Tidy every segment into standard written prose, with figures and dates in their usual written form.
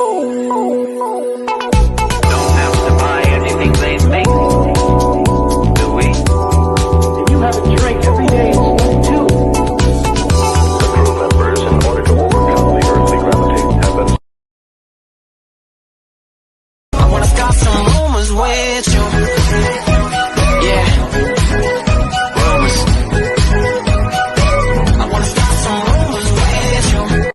Don't have to buy anything they make, do we? You have a drink every day too. The crew members, in order to overcome the earthly gravity, have been I wanna start some rumors with you. Yeah. Rumors. I wanna start some rumors with you.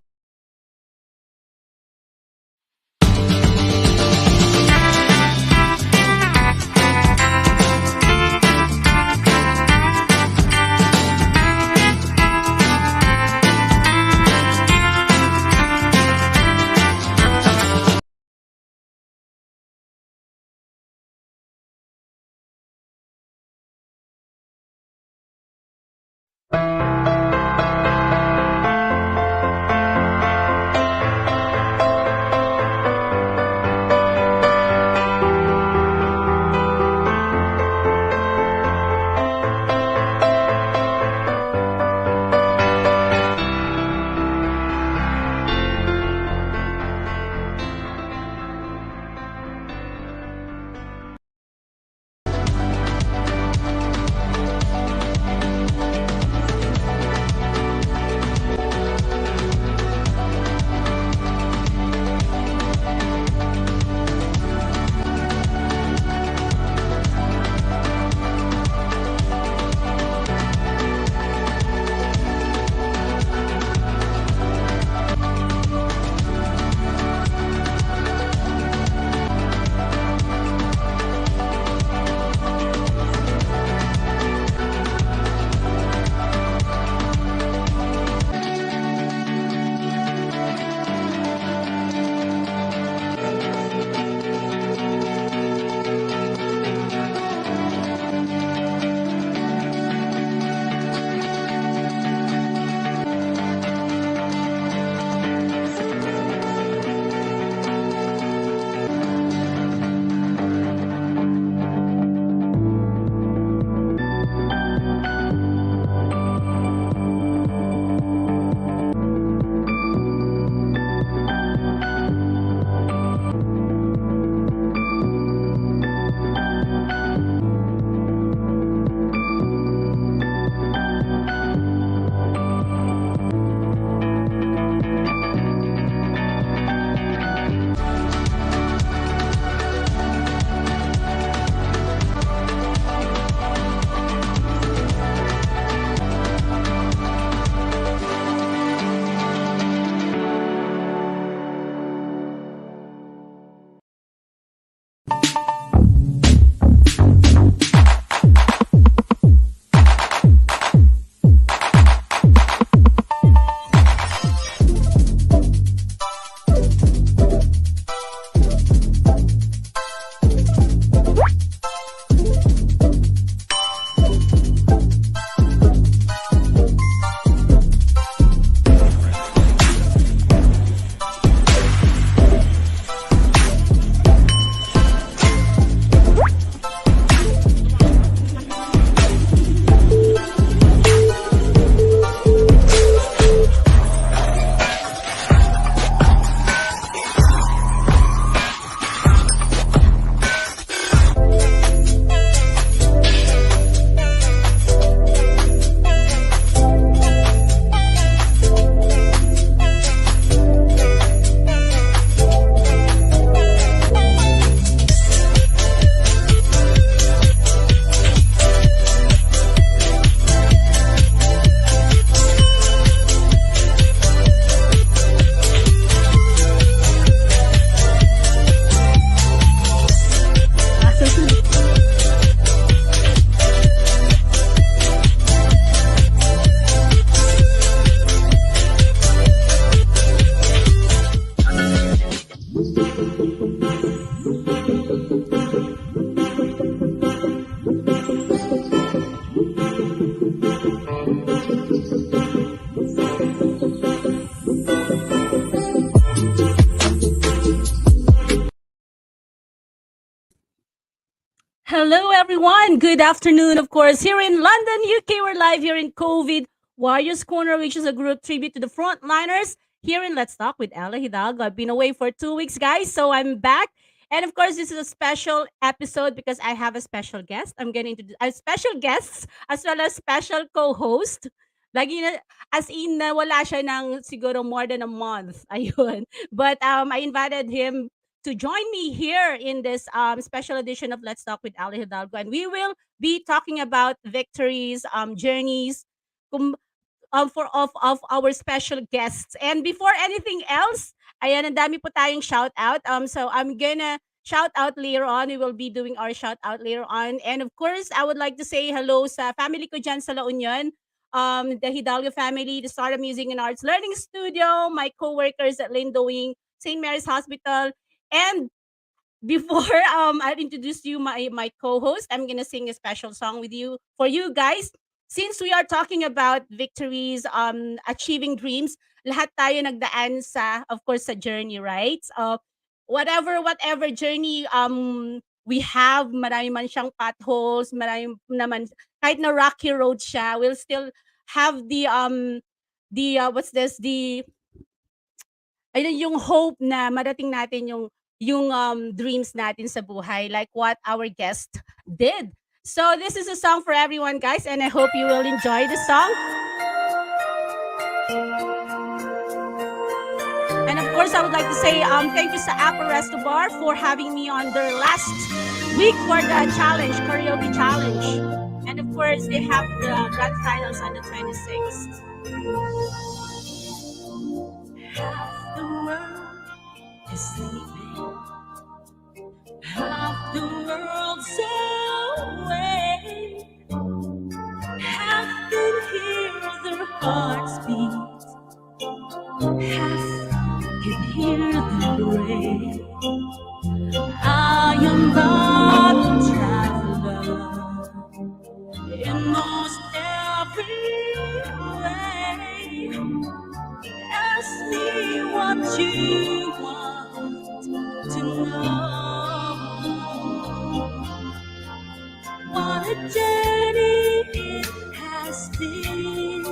Hello, everyone. Good afternoon, of course. Here in London, UK, we're live here in COVID Warriors Corner, which is a group tribute to the frontliners here in Let's Talk with Ela Hidalgo. I've been away for 2 weeks, guys, so I'm back. And of course, this is a special episode because I have a special guest. I'm getting to a special guests as well as special co-host. Lagi na, as in, wala siya ng siguro more than a month. Ayun. But I invited him to join me here in this special edition of Let's Talk with Ali Hidalgo. And we will be talking about victories, journeys, of our special guests. And before anything else, ayan, ang dami po tayong shout out. So I'm gonna shout out later on. We will be doing our shout out later on. And of course, I would like to say hello sa family ko dyan sa La Union. The Hidalgo family, the Start of Music and Arts Learning Studio, my co-workers at Lindoing, St. Mary's Hospital, and before I'll introduce you my co-host, I'm gonna sing a special song with you for you guys. Since we are talking about victories, achieving dreams, lahat tayo nagdaan sa, of course, sa journey, right? Whatever journey we have, marami man siyang potholes, marami naman, kahit na rocky road siya, we'll still have what's this, the ayun yung hope na marating natin yung dreams natin sa buhay, like what our guest did. So this is a song for everyone, guys, and I hope you will enjoy the song. And of course, I would like to say thank you sa Apple Resto Bar for having me on their last week for the challenge, karaoke challenge. And of course, they have the grand finals on the 26th. Half the world is sleeping, half the world's awake, half can hear their hearts beat, half can hear them break. I am not a traveler in most every way. Ask me what you want to know. What a journey it has been.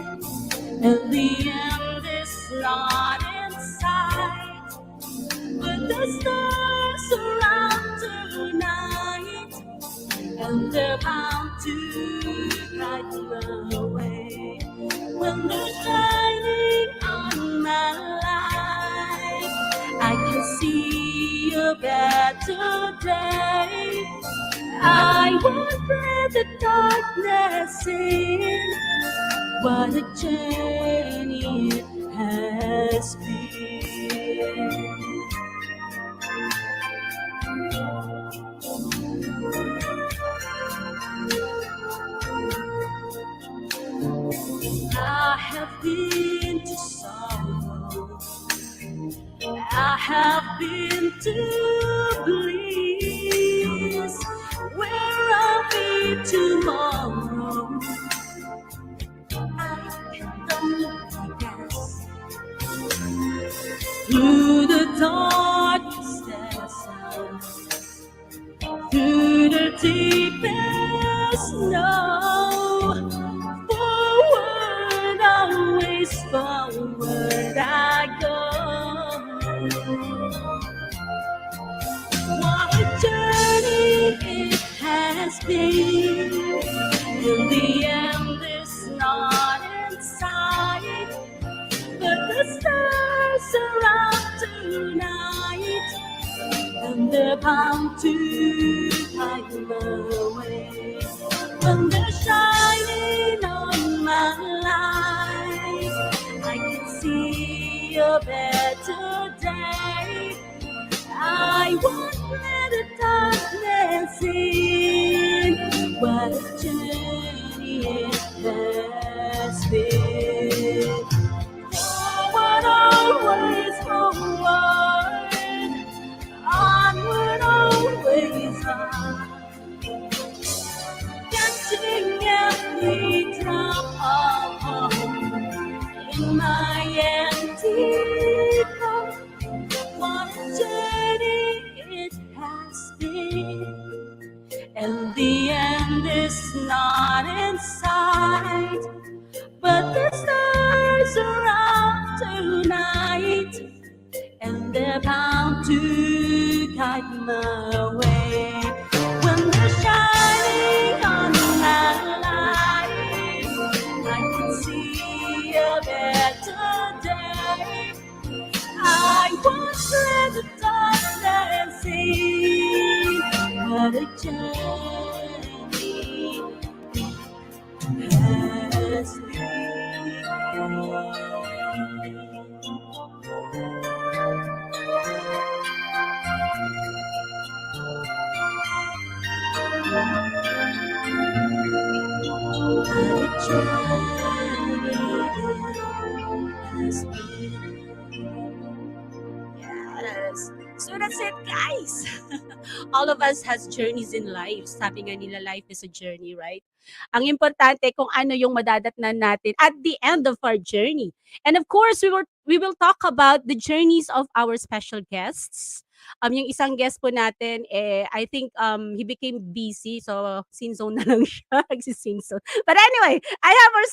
At the end is not in sight, but the stars around tonight, and they're bound to guide the way. When they're shining on my life, I can see a better day. I won't let the darkness in. What a journey it has been. I have been to sorrow, I have been to bliss. Where I'll be tomorrow, I don't guess. Through the darkest desert, through the deepest snow, forward, always forward I go. What a journey it has been. In the end, it's not in sight, but the stars are out tonight, and they're bound to guide the way. When they're shining on my life, I can see a better day. I won't let the darkness in. What a journey it has been. Forward, always forward. Onward, always on. Catching every drop of hope in my empty cup. What a journey it has been, and the end is not in sight, but the stars around tonight, and they're bound to guide my way. When they're shining on my light, I can see a better day. I won't let the darkness see, but a journey has Yes. So that's it, guys. All of us has journeys in life. Sabi nga nila, life is a journey, right? Ang importante kung ano yung madadatnan natin at the end of our journey. And of course, we will talk about the journeys of our special guests. Yung isang guest po natin, I think he became busy, so sin zone na lang siya. Sin zone. But anyway, I have our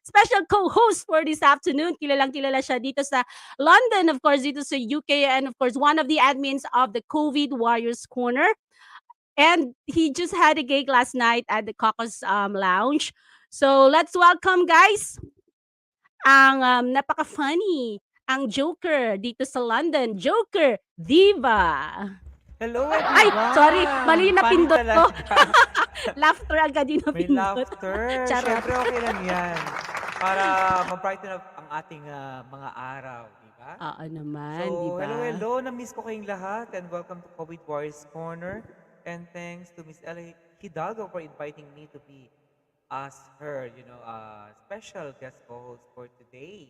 special co-host for this afternoon. Kilalang kilala siya dito sa London, of course, dito sa UK, and of course, one of the admins of the COVID Warriors Corner. And he just had a gig last night at the Caucus Lounge. So let's welcome, guys, ang napaka-funny, ang Joker dito sa London. Joker, Diva. Hello Ay, everyone! sorry, mali na Funny pindot ko. talaga. Laughter agad din na May pindot. laughter. Charot. Siyempre okay lang yan. Para ma-brighten up ang ating mga araw, di ba? Oo naman, So, di ba? hello. Na-miss ko kayong lahat and welcome to COVID Warriors Corner. And thanks to Miss Ela Hidalgo for inviting me to be as her, special guest co-host for today.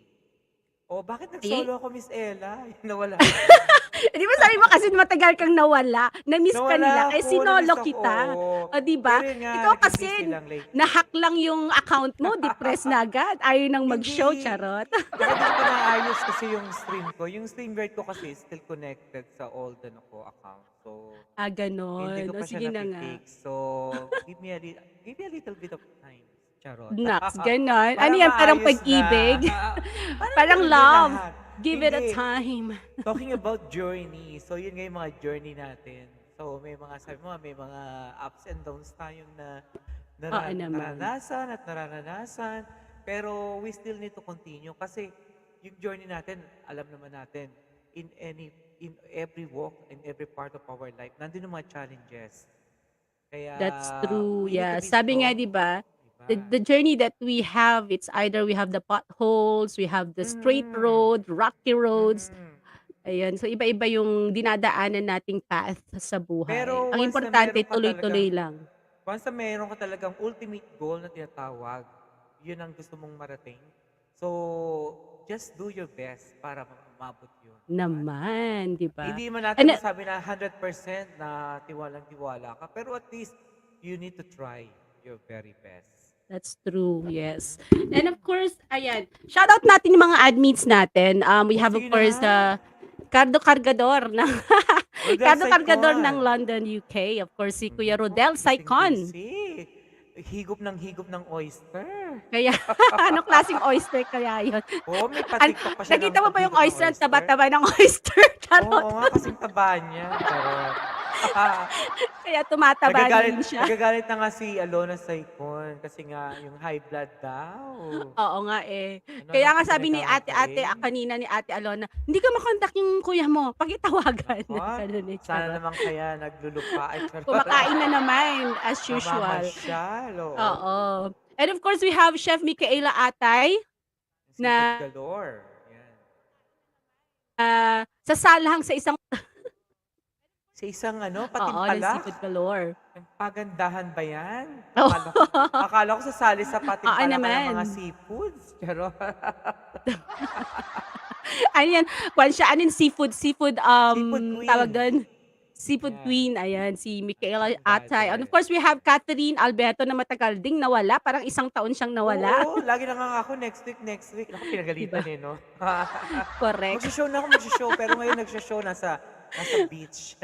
Oh, bakit nag-solo ako, Miss Ella? Nawala. Di ba sabi mo kasi matagal kang nawala, na-miss ka Nawala nila, ako, sinolo na-miss ako, kita. oo. O di ba? Pero yun nga, Ikaw kasi, nag-busy lang lately. nahack lang yung account mo, depressed na agad. Ayaw nang mag-show, Hindi. charot. Kaya di ko naayos kasi yung stream ko. Yung stream rate ko kasi is still connected sa old account. So, Ganon. hindi ko O, pa siya sige na nga. nakikik. So, give me a little bit of time. Charot. Naks, ganon. Para Ano yan, parang maayos pag-ibig? na. Parang hindi love. lahat. Give it a Hindi. time. Talking about journey. So, yun nga yung mga journey natin. So, may mga, sabi mo, may mga ups and downs tayong Oo naman. naranasan. Pero we still need to continue kasi yung journey natin, alam naman natin, in every walk, in every part of our life, nandun yung mga challenges. Kaya, That's true. we need to Yeah. be Sabi nga, strong. di ba? Diba? The journey that we have, it's either we have the potholes, we have the straight Mhm. road, rocky roads. Mhm. Ayan. So, iba-iba yung dinadaanan nating path sa buhay. Pero Ang once na importante, meron ka tuloy-tuloy talagang, lang. once na meron ka talagang ultimate goal na tinatawag, yun ang gusto mong marating. So, just do your best para maabot yun. Naman, di ba? Hindi man natin And, masabi na 100% na tiwalang-tiwala ka, pero at least you need to try your very best. that's true, yes. And of course, ayan, shout out natin yung mga admins natin. We have of Sige course na. Cardo Cargador ng Rodel Cardo Cargador Saicon. ng London, UK. Of course, si Kuya Rodel Saicon. Busy. Higop ng oyster. Kaya, anong klaseng oyster kaya yun? Oo, may patiktok pa siya Nakita ng mo pa yung paghigop ng oyster, ang taba-taba ng oyster. Charot. Oo nga, kasing taba niya. Charot. Kaya tumataba din siya. Nagagalit na nga si Alona Saicon kasi nga yung high blood daw. Oo nga eh. Ano Kaya lang nga sabi ni ate, pinagkakain? kanina ni ate Alona, hindi ka makontak yung kuya mo. Pakitawagan. Ah, Ganun eh, sana charot. naman kaya naglulupa. Ay, charot. Kumakain na naman, as usual. Namamasyal, oo. Oo. And of course, we have Chef Micaela Atay na- Seafood galore. Yan. sasalahang sa isang Sa isang ng patimpalak. seafood galore. Yung pagandahan ba yan? Oo. Akala ko sasali sa patimpalak ng naman. mga seafoods. Charot. Ano yan? Kwan siya, anin seafood, Seafood queen. tawag doon. Seafood Yan. queen, ayan, si Micaela Ang Atay. bagay. And of course, we have Catherine Alberto na matagal ding nawala. Parang isang taon siyang nawala. Oo, lagi na nga ako next week. Ako pinagalitan Diba? no? Correct. Magsishow na ako, pero ngayon nagsishow nasa beach.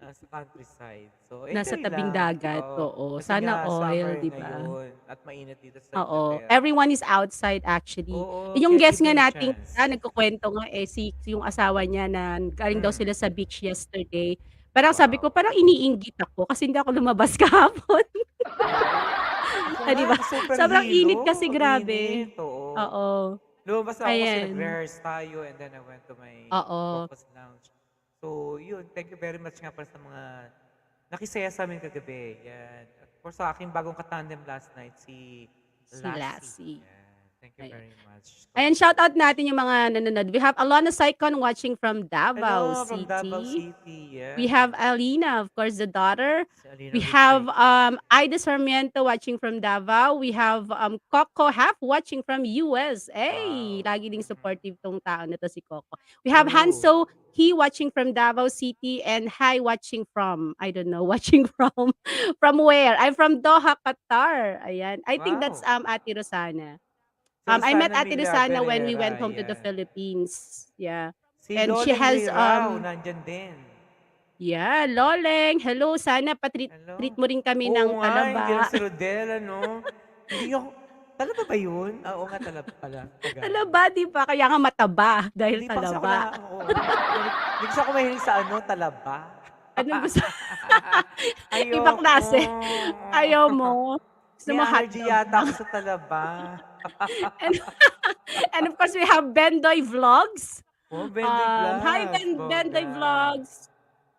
Sa countryside. So, Nasa enjoy tabing lang. dagat, Oo. oo. Kasi Sana nga, all, summer 'di ba? ngayon at mainit dito sa Oo, Inglaterra. everyone is outside actually. Oo, Yung kaya guest give nga them a nating chance. nagkukuwento nga, eh, yung asawa niya na galing daw Mm. sila sa beach yesterday. Parang sabi ko, Wow. parang iniinggit ako kasi hindi ako lumabas kahapon. Ako Oh, nga, 'di ba? super Sobrang init kasi, hilo. grabe. Init, oo. Oo, Lumabas ako kasi ayan. nag-rehearse tayo and then I went to my Oo, Cocos Lounge. So, yun. Thank you very much nga pala sa mga nakisaya sa amin kagabi. Yan. At for sa aking bagong katandem last night, si si Lassie. Lassie. Yan. Thank you Ayan. very much, Ayan, Cocos. shoutout natin yung mga nanonood. We have Alona Saicon watching from Davao Hello from Davao City. City. We Yan. have Alina, of course, the daughter. Si Alina We have Richie. Ida Sarmiento watching from Davao. We have Coco Half watching from US. Hey, Wow. lagi ding Mhm. supportive tong tao na to si Coco. We have True. Hanso he watching from Davao City and Hi watching from I don't know watching from where? I'm from Doha, Qatar. Ayan. I think that's Wow. Ate Rosana. Si I met Rosana Ate Millar Rosana when we Berera. went home to the Yan. Philippines. Yeah. Si And she Loleng has Lirao, nandyan din. yeah, Loleng, hello, sana treat Hello. mo rin kami ng Oo nga, hindi lang talaba. si Rodel, ano? Hindi ako, talaba ba yun? Ah, oo nga, talaba pala sa Tagalog. Talaba, 'di ba? Kaya nga mataba dahil Hindi pa kasi ako talaba. na, oo. Hindi kasi ako mahilig sa ano, talaba. Anong gusto? Ibang Ayoko. klase. Ayaw mo. Gusto May mo allergy hotdog yata lang. ako sa talaba. And, and of course, we have Bendoy Vlogs. Oh, Bendy Hi, Vlogs, Bendoy bongga. Vlogs.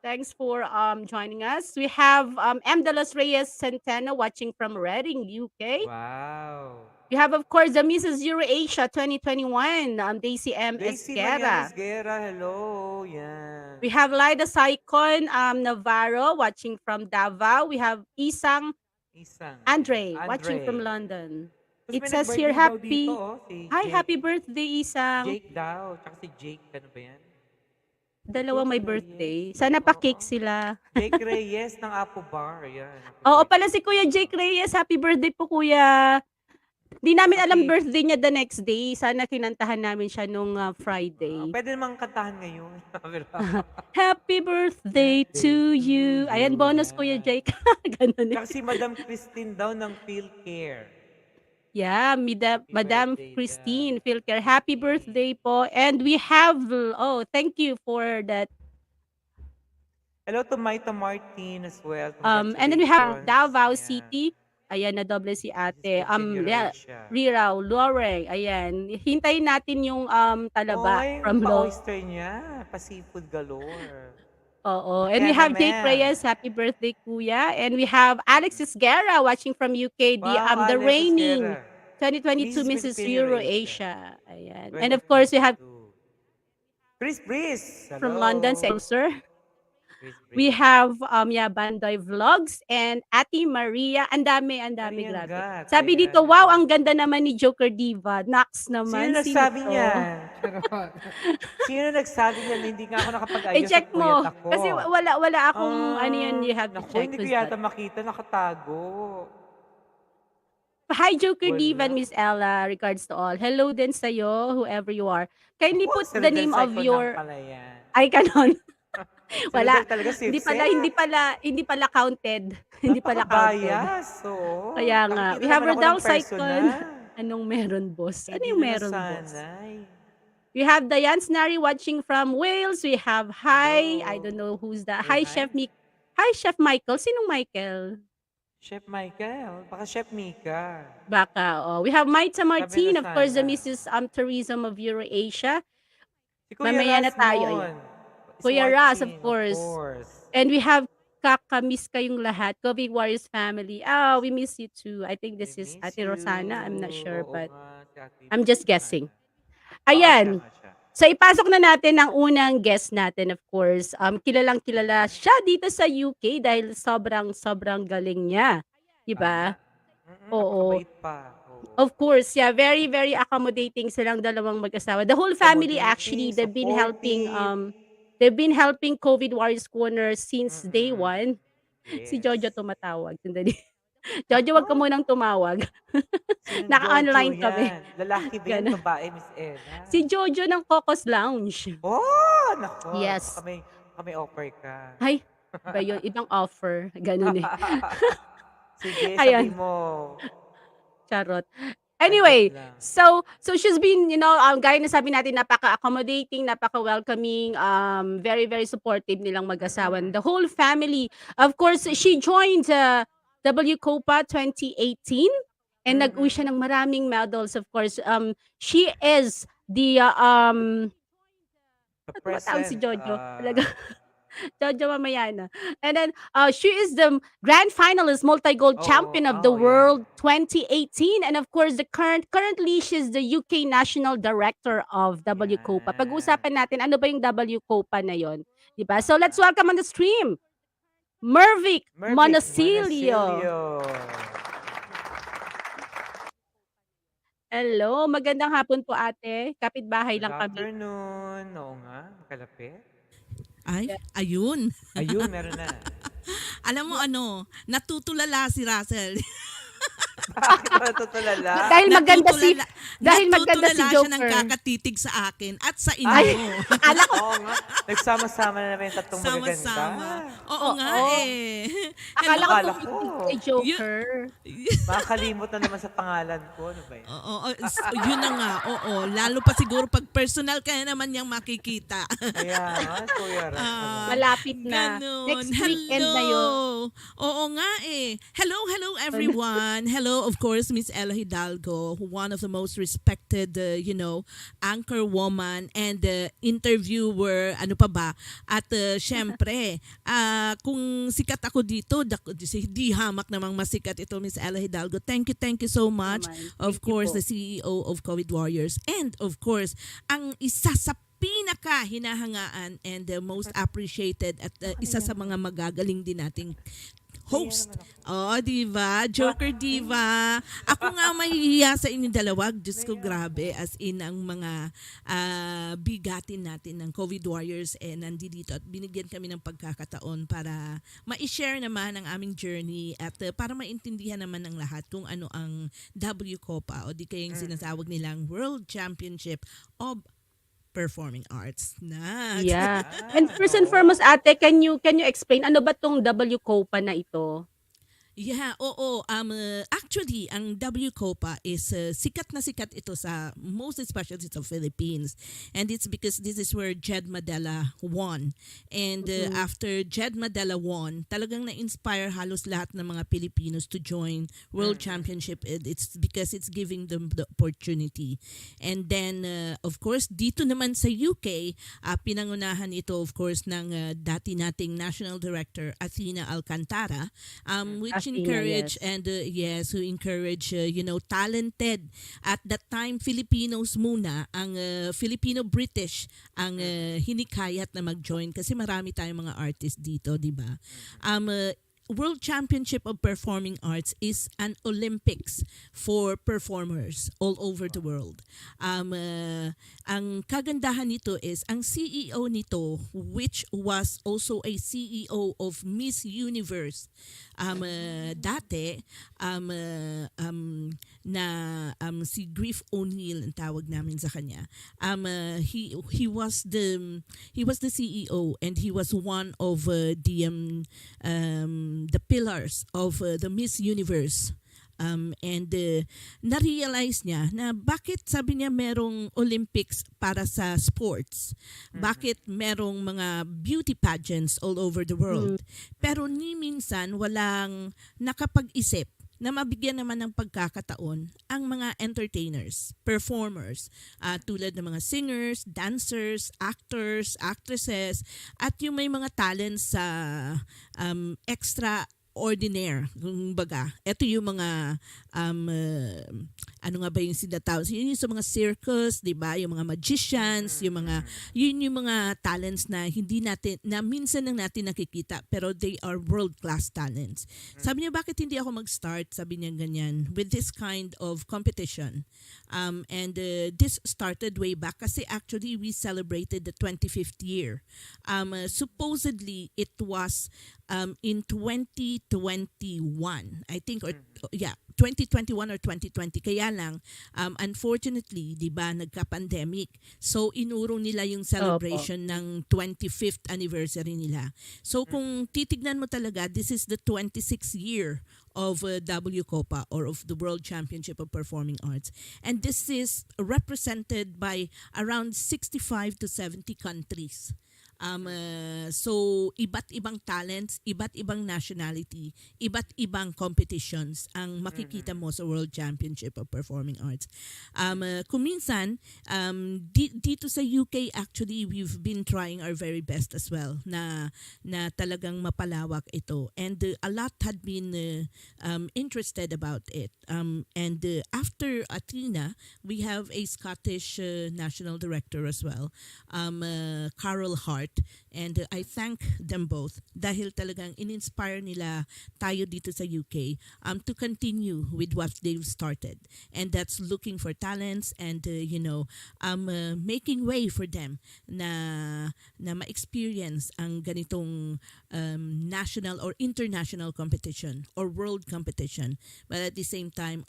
Thanks for joining us. We have M. De Los Reyes Centeno watching from Reading, UK. Wow. We have, of course, the Mrs. Eurasia 2021, Daisy M. Daisy Marian Esguerra. Esguerra, hello. Yan. We have Lida Saicon Navarro watching from Davao. We have Isang Isang, yan. Andre watching from Andre. London. Tapos It may says here, nag-birthday daw dito, happy, oh. Si hi, Jake. happy birthday, Isang. Jake daw. Tsaka si Jake, ano ba yan? Dalawang Jake may Reyes. birthday. Sana Oo. pa-cake sila. Jake Reyes ng Apo Bar. Yan. Happy Oo pala birthday si Kuya daw. Jake Reyes. Happy birthday po, Kuya. Di namin Tsaka alam si, birthday niya the next day. Sana kinantahan namin siya nung Friday. pwede namang kantahan ngayon. Pero, Happy birthday birthday to to you. Ayan, you. bonus Kuya Yan. Jake. Ganun eh. Tsaka si Madam Christine daw ng Feel Care. Yeah, Happy Madam birthday daw. Christine Filker. Happy Christine. birthday po. And we have, oh, thank you for that. Hello to Maita Martin as well. And then we have Congratulations. Davao Yan. City. Ayan, na doble si This is ate. Virgin Yeah, Eurasia. Rirao, Loreng. Ayan. Hintayin natin yung Oo nga talaba yung from pa-oyster niya. Pa-seafood galore. Oo. And we Akena have Jake man. Reyes. Happy birthday, Kuya. And we have Alexis Guerra watching from UK. Wow, The Alex reigning Esguerra. 2022 Mrs. Mrs. Philippine Euro Eurasia. Asia. Ayan. And of course, we have 2022. Chris Breeze. from London, Hello. Sir. Chris We Breeze. have Bandoy Vlogs and Ate Maria. Ang dami, Marian grabe. Gat. Sabi Ayan, dito, wow, hello. ang ganda naman ni Joker Diva. Nax Sino naman. Sino nagsabi to? niyan? Charot. Sino nagsabi niyan? Hindi nga ako nakapag-ayos at I-check puyat mo. ako. Kasi wala akong, ano yan, you have to Naku, check hindi ko who's that. yata makita. Nakatago. Hi, Joker Diva Wala. and Miss Ella. Regards to all. Hello din sa'yo, whoever you are. Kindly Naku, put si the Rodel name of Saicon lang your... pala yan. Ay, kanon. Si Wala. Rodel talaga Hindi sip-sip. pala counted. Hindi pala counted. Napaka-bias. Oo. Kaya nga. Nakikita We have naman ako Rodel ng Saicon. personal. Anong meron, boss? Ano Hindi yung na meron, boss? nasanay. We have Diane Snary watching from Wales. We have Hi. I Hello. don't know who's that. Say Hi, hi. Hi, Chef Michael. Sinong Michael? Chef Michael. Baka Chef Mika. Baka. Oh. We have Maita Sabi Martin. na Of course, the sana. Mrs. Tourism of Eurasia. Si Kuya Mamaya na tayo. Rasmon. Ayan. Is Kuya Ras, of watching, of course. course. And we have kakamiss kayong lahat. Covid Warriors family. Oh, we miss you too. I think We this is miss Ate you. Rosana. I'm not sure, Oo but nga, si Ate I'm just guessing. Rosana. Oo, siya Ayan. nga siya. So, ipasok na natin ang unang guest natin, of course. Kilalang-kilala siya dito sa UK dahil sobrang galing niya. Tama. Diba? Oo. Napakabait pa. Oo. Of course, yeah. Very, very accommodating silang dalawang mag-asawa. The whole family, actually, Accommodating, supportive. they've been helping COVID Warriors Corner since day Mm-mm. one. Si Yes. Jojo tumatawag. Sandali. Jojo, wag ka Ako? munang tumawag. Sinong Jojo Naka-online kami. yan? Lalaki ba yan? Ganon. Babae, Miss Ella? Si Jojo ng Cocos Lounge. Oh, nako. Yes. Baka may offer ka. Ay, Iba yun, ibang offer, gano'n eh. Sige, sabi Ayan. mo. Charot. Adjust Anyway, lang. so she's been, gaya ng sabi natin, napaka-accommodating, napaka-welcoming, very, very supportive nilang mag-asawa. Mm-mm. The whole family. Of course, she joined WCOPA 2018 and nag-uwi siya Mm-mm. ng maraming medals, of course. She is the, The ba't tumatawag si present, Jojo? Talaga. Jojo mamaya na. And then, she is the grand finalist, multi-gold oh, champion of the oh, yeah. world 2018. And of course, currently, she's the UK National Director of WCOPA. Yan. Pag-uusapan natin, ano ba yung WCOPA na yon? Diba? So, let's Aha. welcome on the stream, MERVIC MERVIC Monocillo. Monocillo. Hello, magandang hapon po ate. Kapitbahay Good lang kami. afternoon. Oo nga, makalapit. Ay, Yeah. ayun. Ayun, meron na. Alam mo ano, natutulala si Russell. Bakit natutulala? Dahil maganda si natutulala siya ng Joker. kakatitig sa akin at sa Ay, inyo. akala ko, Oo nga. Nagsama-sama na naman yung tatlong magaganda. Sama-sama. Oo nga Oo. eh. akala ko Akala ko. tumitig kay Joker. Makakalimot na naman sa pangalan ko. Ano ba yan? Oo, yun na nga. Oo, lalo pa siguro pag personal ka naman niyang makikita. Kaya nga, Kuya Ras naman. Malapit na. Ganon. Next weekend na yun. Oo nga eh. Hello everyone. Hello, of course, Miss Ela Hidalgo, one of the most respected, anchor woman and interviewer, ano pa ba? At syempre, kung sikat ako dito, di hamak namang masikat ito, Miss Ela Hidalgo. Thank you so much. Naman. Of Thank you course, po. the CEO of COVID Warriors. And of course, ang isa sa pinaka hinahangaan and most appreciated at isa sa mga magagaling din nating host. Oh, Diva. Joker Diva. Ako nga mahihiya sa inyong dalawa. Diyos ko, grabe. As in, ang mga bigatin natin ng COVID Warriors nandito at binigyan kami ng pagkakataon para ma-share naman ang aming journey at para maintindihan naman ng lahat kung ano ang WCOPA o di kaya yung sinasawag nilang World Championship of Performing Arts. Yeah. And first and foremost, ate, can you explain ano ba tong WCOPA na ito? Yeah, oo. Actually, ang WCOPA is sikat na sikat ito sa most especially sa Philippines. And it's because this is where Jed Madela won. And after Jed Madela won, talagang na-inspire halos lahat ng mga Filipinos to join World Championship. It's because it's giving them the opportunity. And then, of course, dito naman sa UK, pinangunahan ito, of course, ng dati nating National Director, Athena Alcantara, which Athena, encourage yes. and who encourage talented at that time Filipinos muna ang Filipino-British ang hinikayat na mag-join kasi marami tayong mga artists dito, di ba? World Championship of Performing Arts is an Olympics for performers all over the world. Ang kagandahan nito is ang CEO nito, which was also a CEO of Miss Universe, dati si Griff O'Neill ang tawag namin sa kanya. He was the CEO and he was one of the pillars of the Miss Universe. Na-realize niya na bakit sabi niya merong Olympics para sa sports. Bakit merong mga beauty pageants all over the world. Pero ni minsan walang nakapag-isip na mabigyan naman ng pagkakataon ang mga entertainers, performers, tulad ng mga singers, dancers, actors, actresses, at yung may mga talents sa extraordinaire, kumbaga. Ito yung mga ano nga ba yung sinatawag? Yun yung sa mga circus, 'di ba? Yung mga magicians, yung mga talents na hindi natin na minsan lang natin nakikita pero they are world-class talents. Sabi niya, bakit hindi ako mag-start? Sabi niya ganyan, with this kind of competition. This started way back kasi actually we celebrated the 25th year. Supposedly it was in 2021, I think, or 2021 or 2020. Kaya lang, unfortunately, di ba, nagka-pandemic. So, inurong nila yung Opo. celebration ng 25th anniversary nila. So, kung titignan mo talaga, this is the 26th year of WCOPA or of the World Championship of Performing Arts. And this is represented by around 65 to 70 countries. So, iba't ibang talents, iba't ibang nationality, iba't ibang competitions ang makikita mo sa World Championship of Performing Arts. Kung minsan, dito sa UK, actually, we've been trying our very best as well na talagang mapalawak ito. And a lot had been interested about it. And after Athena, we have a Scottish national director as well, Carol Hart. And I thank them both dahil talagang in-inspire nila tayo dito sa UK to continue with what they've started. And that's looking for talents and, making way for them na ma-experience ang ganitong national or international competition or world competition. But at the same time,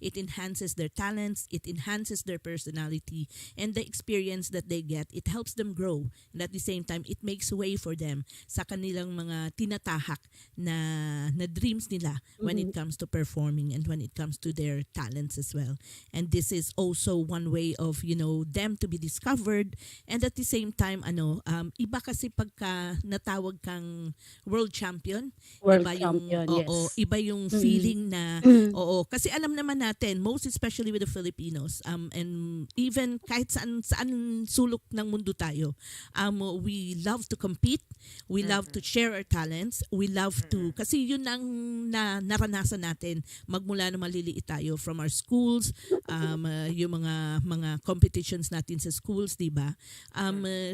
it enhances their talents, it enhances their personality, and the experience that they get, it helps them grow. And at the same time, it makes way for them sa kanilang mga tinatahak na dreams nila when it comes to performing and when it comes to their talents as well. And this is also one way of, them to be discovered. And at the same time, iba kasi pagka natawag kang world champion, World iba yung, champion, oo, yes. iba yung feeling na, oo, kasi alam naman natin, most especially with the Filipinos, and even kahit saan sulok ng mundo tayo, we love to compete, we love to share our talents, we love to, kasi yun ang naranasan natin magmula na maliliit tayo from our schools, yung mga competitions natin sa schools, di ba?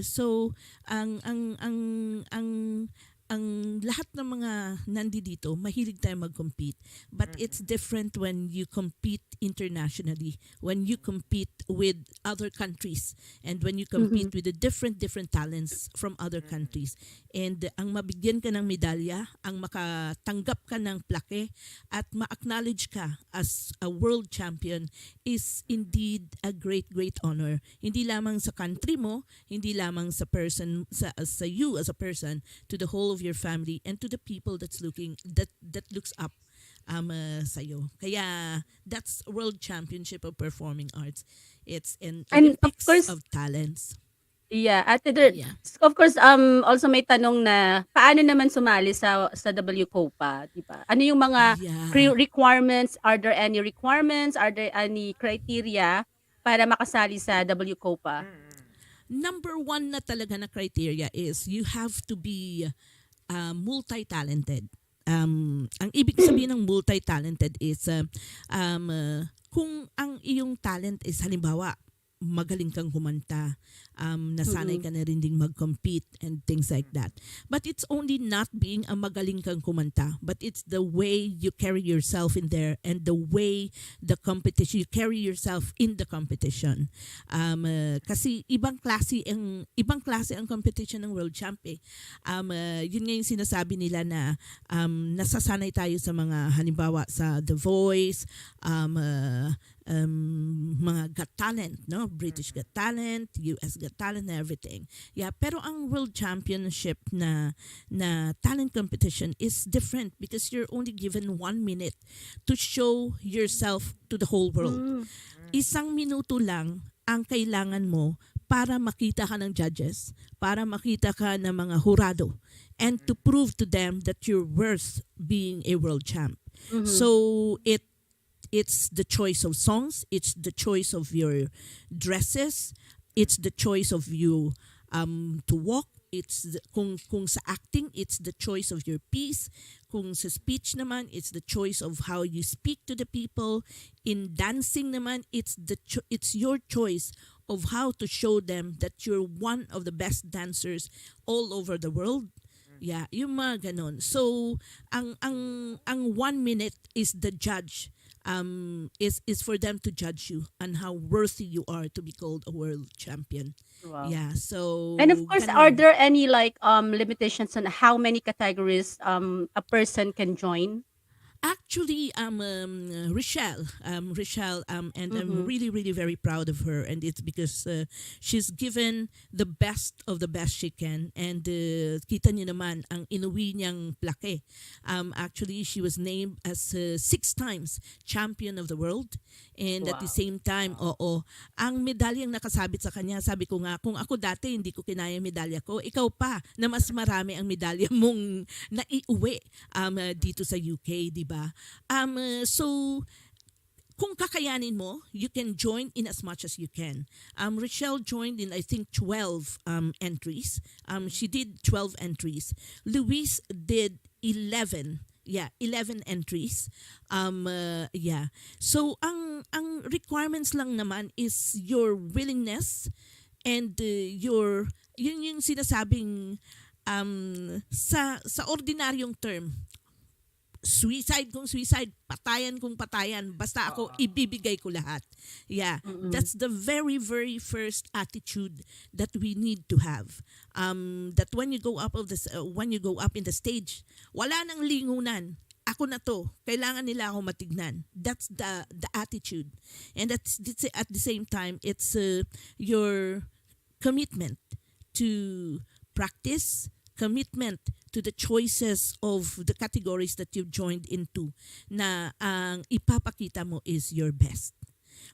So ang lahat ng mga nandito, mahilig tayo mag-compete. But it's different when you compete internationally, when you compete with other countries, and when you compete with the different talents from other countries. And ang mabigyan ka ng medalya, ang makatanggap ka ng plaque, at ma-acknowledge ka as a world champion is indeed a great honor. Hindi lamang sa country mo, hindi lamang sa person, sa you as a person, to the whole of your family and to the people that looks up sa'yo. Kaya that's World Championship of Performing Arts. It's an And of Olympics course, of talents. yeah, Ate Dir, Yeah. of course, also may tanong na paano naman sumali sa WCOPA, di ba? Ano yung mga Yeah. requirements? Are there any requirements? Are there any criteria para makasali sa WCOPA? Number one na talaga na criteria is you have to be multi-talented. Ang ibig sabihin ng multi-talented is kung ang iyong talent is halimbawa magaling kang kumanta, nasanay ka na rin ding mag-compete and things like that. But it's only not being a magaling kang kumanta, but it's the way you carry yourself in there and the way the competition, you carry yourself in the competition. Kasi ibang klase ang competition ng World Champ eh. Yun nga yung sinasabi nila na nasasanay tayo sa mga halimbawa sa The Voice, mga Got Talent, no? British Got Talent, US Got Talent, and everything. Yeah, pero ang World Championship na talent competition is different because you're only given 1 minute to show yourself to the whole world. Isang minuto lang ang kailangan mo para makita ka ng judges, para makita ka ng mga hurado, and to prove to them that you're worth being a world champ. So it's the choice of songs, it's the choice of your dresses, it's the choice of you to walk, it's kung sa acting, it's the choice of your piece, kung sa speech naman, it's the choice of how you speak to the people, in dancing naman, it's your choice of how to show them that you're one of the best dancers all over the world. Yeah, yung mga ganon. So ang 1 minute is the judge. Is for them to judge you on how worthy you are to be called a world champion. Wow. Yeah, so And of course, are there any limitations on how many categories a person can join? Actually, Richelle, and I'm really, really very proud of her, and it's because she's given the best of the best she can, and kita niyo naman ang inuwi niyang plaque. Actually, she was named as 6 times champion of the world, and at the same time, ang medalyang nakasabit sa kanya, sabi ko nga, kung ako dati hindi ko kinaya yung medalya ko, ikaw pa na mas marami ang medalya mong naiuwi dito sa UK, di ba? So, kung kakayanin mo, you can join in as much as you can. Rechelle joined in, I think, 12 entries. She did 12 entries. Louise did 11. Yeah, 11 entries. Yeah. So, ang requirements lang naman is your willingness and yun yung sinasabing sa ordinaryong term, suicide kung suicide, patayan kung patayan, basta ako ibibigay ko lahat. Yeah, that's the very, very first attitude that we need to have. That when you go up in the stage, wala nang lingunan. Ako na to, kailangan nila ako matignan. That's the attitude. And at the same time, it's your commitment to practice, commitment to the choices of the categories that you've joined into, na ang ipapakita mo is your best.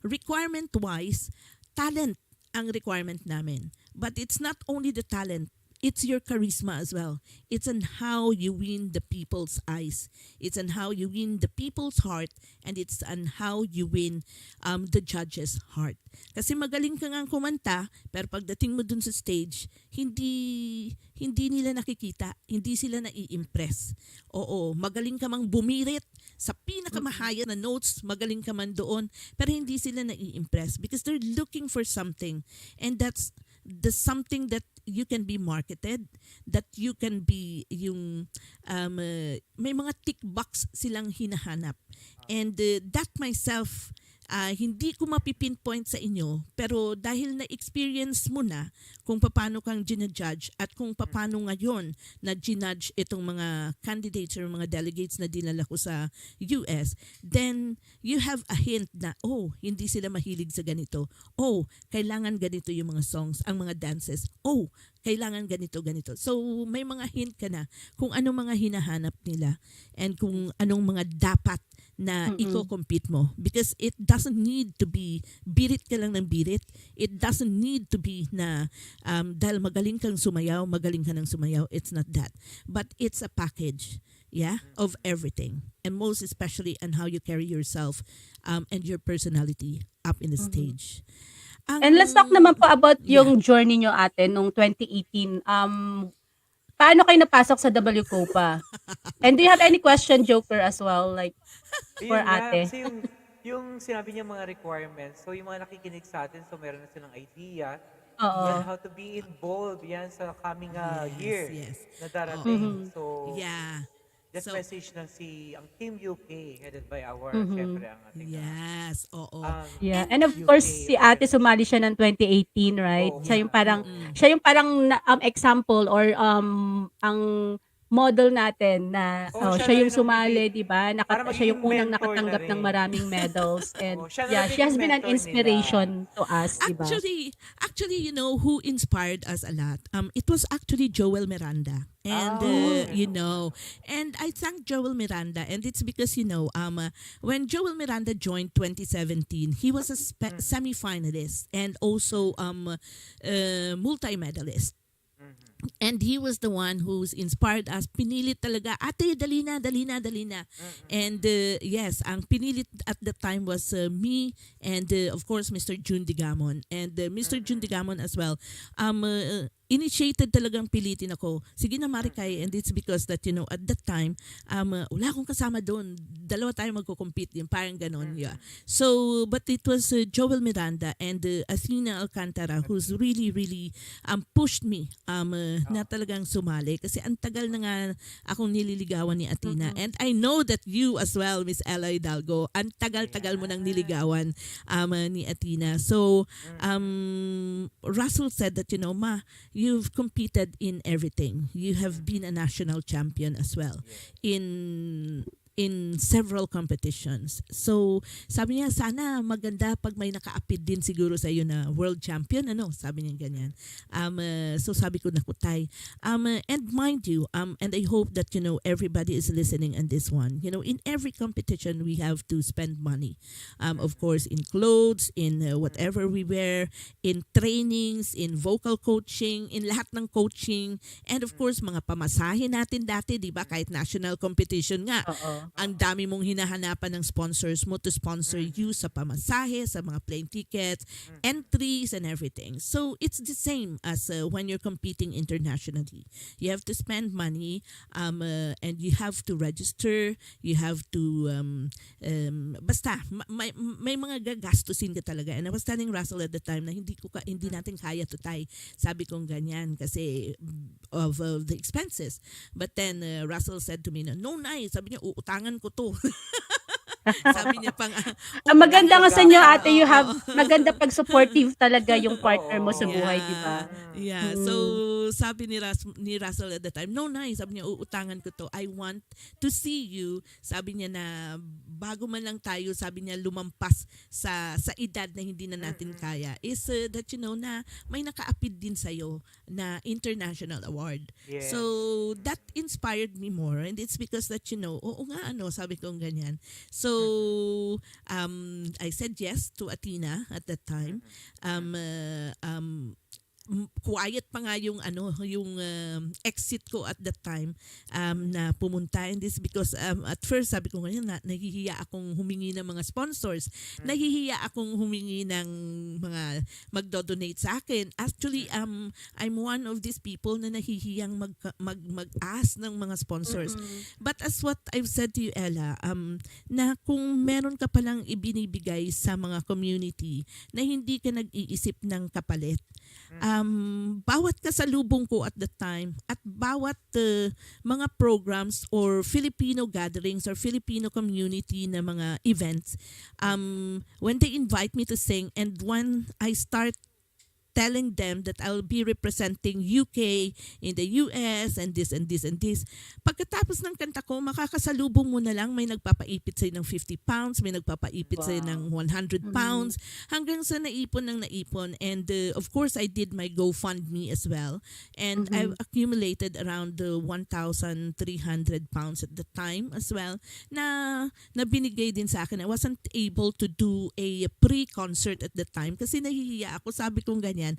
Requirement-wise, talent ang requirement namin. But it's not only the talent, it's your charisma as well. It's on how you win the people's eyes. It's on how you win the people's heart, and it's on how you win the judges' heart. Kasi magaling ka nga kumanta, pero pagdating mo dun sa stage, hindi nila nakikita, hindi sila nai-impress. Oo, magaling ka mang bumirit sa pinakamahaya na notes, magaling ka man doon, pero hindi sila nai-impress because they're looking for something, and that's the something that you can be marketed, that you can be yung may mga tick box silang hinahanap. And that myself, hindi ko mapipinpoint sa inyo, pero dahil na-experience mo na kung paano kang ginajudge at kung paano ngayon na ginudge itong mga candidates or mga delegates na dinala ko sa US, then you have a hint na, hindi sila mahilig sa ganito. Kailangan ganito yung mga songs, ang mga dances. Kailangan ganito. So, may mga hint ka na kung anong mga hinahanap nila and kung anong mga dapat na i-compete mo. Because it doesn't need to be birit ka lang ng birit. It doesn't need to be na dahil magaling kang sumayaw, magaling ka ng sumayaw. It's not that. But it's a package, of everything. And most especially on how you carry yourself and your personality up in the stage. And let's talk naman po about yung journey nyo, ate, nung 2018. Paano kayo napasok sa WCOPA? And do you have any question, Joker, as well, like, for ate? Kasi yung sinabi niya mga requirements, so yung mga nakikinig sa atin, so meron na silang idea on how to be involved sa coming year na darating. So, just message lang ang Team UK headed by our, syempre, ang ating And of course, si ate sumali siya ng 2018, right? Siya yung parang example or ang model natin na siya yung sumali, di ba? Siya yung unang nakatanggap ng maraming medals, and she has been an inspiration to us, di ba? Actually, you know who inspired us a lot? It was actually Joel Miranda. And and I thank Joel Miranda, and it's because when Joel Miranda joined 2017, he was a semi-finalist and also multi-medalist. And he was the one who's inspired us. Pinilit talaga, ate, dali na. And yes, ang pinilit at the time was me and of course Mr. June Digamon. And Mr. June Digamon as well. Initiated talagang pilitin ako. Sige na, Marikay. And it's because that, at that time, wala akong kasama doon. Dalawa tayo magko-compete din. Parang ganon. Yeah. So, but it was Joel Miranda and Athena Alcantara who's really, really pushed me na talagang sumali. Kasi ang tagal na nga akong nililigawan ni Athena. And I know that you as well, Miss Ela Hidalgo, ang tagal-tagal mo nang niligawan ni Athena. So, Russell said that, Ma, you've competed in everything. You have been a national champion as well in in several competitions. So, sabi niya, sana maganda pag may nakaapid din siguro sa iyo na world champion, ano? Sabi niya ganyan. So sabi ko, nakutay. And mind you, and I hope that, everybody is listening on this one. In every competition, we have to spend money. Of course, in clothes, in whatever we wear, in trainings, in vocal coaching, in lahat ng coaching, and of course, mga pamasahe natin dati, di ba? Kahit national competition nga, Oo. ang dami mong hinahanapan ng sponsors mo to sponsor you sa pamasahe, sa mga plane tickets, entries, and everything. So, it's the same as when you're competing internationally. You have to spend money, and you have to register, you have to, basta, may mga gagastusin ka talaga. And I was telling Russell at the time na hindi natin kaya to tay. Sabi kong ganyan kasi of the expenses. But then Russell said to me, no, Nay, sabi niya, uutangan ko to. Sabi niya pang, Ang maganda nga sa inyo, ate, you oo, have oo. maganda pag supportive talaga yung partner mo sa buhay, di ba? Yeah. So, sabi ni Russell at the time, no, Nay, sabi niya, uutangan ko to. I want to see you. Sabi niya na, bago man lang tayo, sabi niya, lumampas sa edad na hindi na natin kaya, is that, na may nakaapid din sa'yo na international award. Yes. So, that inspired me more. And it's because that, oo nga, sabi kong ganyan. So, I said yes to Athena at that time. Quiet pa nga yung exit ko at that time na pumunta in this because at first sabi ko ngayon nahihiya akong humingi ng mga sponsors, nahihiya akong humingi ng mga magdo-donate sa akin. Actually I'm one of these people na nahihiyang mag-ask ng mga sponsors. But as what I've said to you, Ella, na kung meron ka palang ibinibigay sa mga community na hindi ka nag-iisip ng kapalit, bawat kasalubong ko at the time at bawat mga programs or Filipino gatherings or Filipino community na mga events, when they invite me to sing and when I start telling them that I'll be representing UK in the US and this and this and this. Pagkatapos ng kanta ko, makakasalubong mo na lang may nagpapaipit sa'yo ng 50 pounds, may nagpapaipit sa'yo ng 100 pounds, hanggang sa naipon ng naipon. And of course, I did my GoFundMe as well. And I've accumulated around 1,300 pounds at the time as well na binigay din sa akin. I wasn't able to do a pre-concert at the time kasi nahihiya ako. Sabi kong ganyan,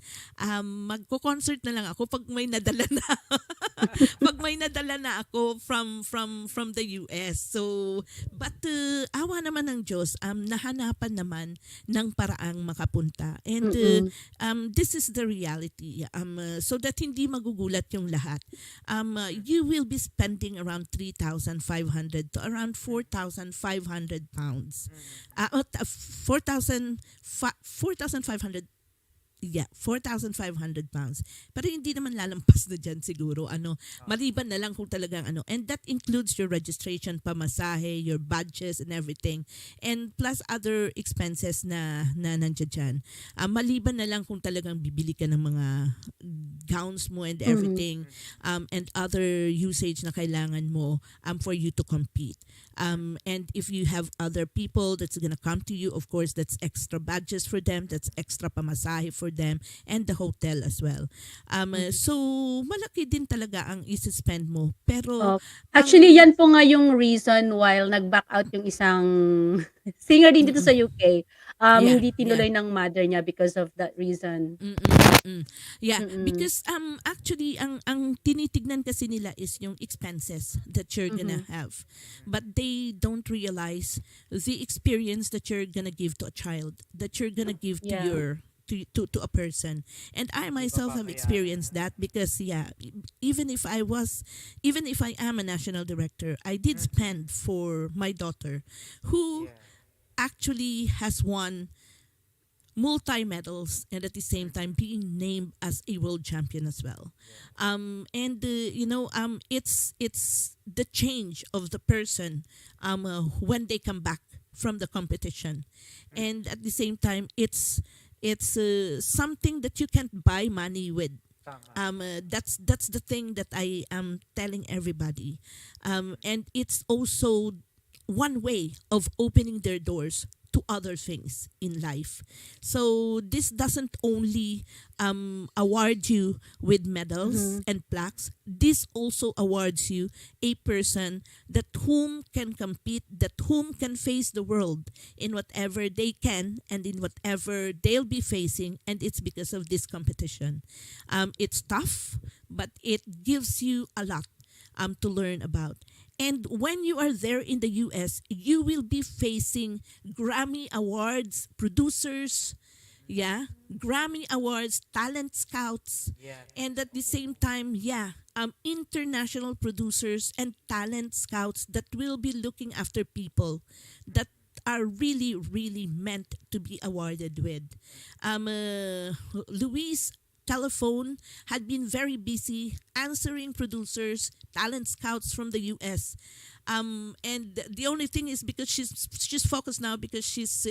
magko-concert na lang ako pag may nadala na. Pag may nadala na ako from the US. So, but awa naman ng Diyos, nahanapan naman ng paraang makapunta. And this is the reality. So that hindi magugulat yung lahat. You will be spending around 3,500 to around 4,500 pounds. 4,500 4,500 pounds. Pero hindi naman lalampas na dyan siguro. Maliban na lang kung talagang And that includes your registration, pamasahe, your badges and everything. And plus other expenses na nandiyan dyan. Maliban na lang kung talagang bibili ka ng mga gowns mo and everything. And other usage na kailangan mo for you to compete. And if you have other people that's gonna come to you, of course, that's extra badges for them, that's extra pamasahe for them, and the hotel as well. So, malaki din talaga ang isi-spend mo. Pero, Actually, yan po nga yung reason why nag-back out yung isang singer din dito sa UK. Hindi tinuloy ng mother niya because of that reason. Yeah, because actually ang tinitignan kasi nila is yung expenses that you're gonna have. But they don't realize the experience that you're gonna give to a child, that you're gonna give to your to a person. And I myself have experienced that because even if I am a national director, I did spend for my daughter who actually has won multi-medals and at the same time being named as a world champion as well. It's the change of the person when they come back from the competition. And at the same time, it's something that you can't buy money with. That's the thing that I am telling everybody. And it's also one way of opening their doors to other things in life. So this doesn't only award you with medals and plaques. This also awards you a person that whom can compete, that whom can face the world in whatever they can and in whatever they'll be facing, and it's because of this competition. It's tough, but it gives you a lot to learn about. And when you are there in the US, you will be facing Grammy Awards producers, yeah, Grammy Awards talent scouts, Yes. and at the same time, international producers and talent scouts that will be looking after people that are really, really meant to be awarded with. Louise telephone had been very busy answering producers, talent scouts from the US. And the only thing is because she's focused now because she's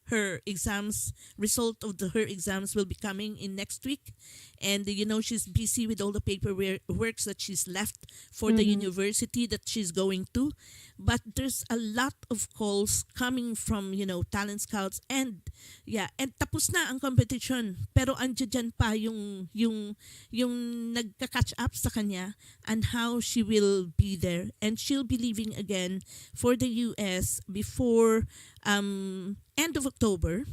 her exams result of her exams will be coming in next week, and she's busy with all the paperwork that she's left for the university that she's going to. But there's a lot of calls coming from talent scouts, and tapos na ang competition, pero andyan pa yung nagka-catch up sa kanya and how she will be there, and she'll be leaving again for the US before end of October,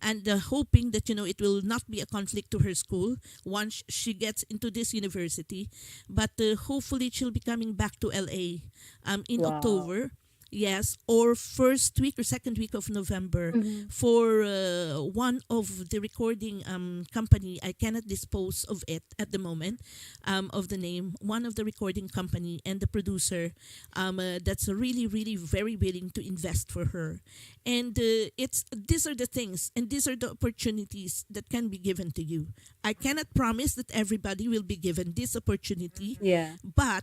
and hoping that it will not be a conflict to her school once she gets into this university, but hopefully she'll be coming back to LA in October. Yes, or first week or second week of November for one of the recording company. I cannot dispose of it at the moment, of the name. One of the recording company and the producer that's really, really very willing to invest for her. And these are the things and these are the opportunities that can be given to you. I cannot promise that everybody will be given this opportunity. Yeah. But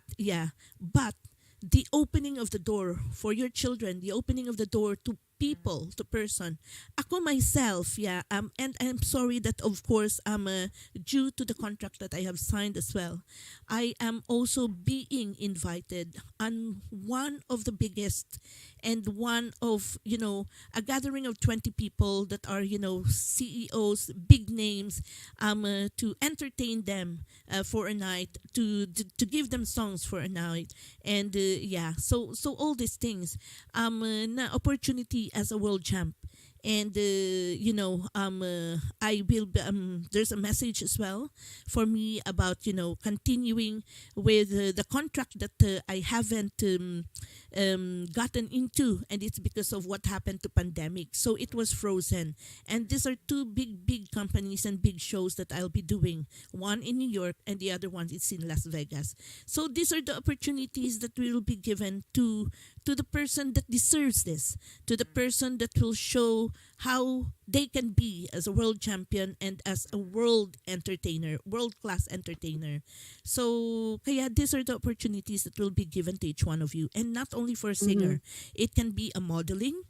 the opening of the door for your children, the opening of the door to people, to person. Ako myself, and I'm sorry that of course due to the contract that I have signed as well, I am also being invited on one of the biggest and one of, a gathering of 20 people that are, CEOs, big names, to entertain them for a night, to give them songs for a night. And so all these things, na opportunity as a world champ. And I will there's a message as well for me about continuing with the contract that I haven't gotten into, and it's because of what happened to pandemic, so it was frozen. And these are two big companies and big shows that I'll be doing, one in New York and the other one is in Las Vegas. So these are the opportunities that will be given to the person that deserves this, to the person that will show how they can be as a world champion and as a world entertainer, world-class entertainer. So, kaya these are the opportunities that will be given to each one of you. And not only for a singer. It can be a modeling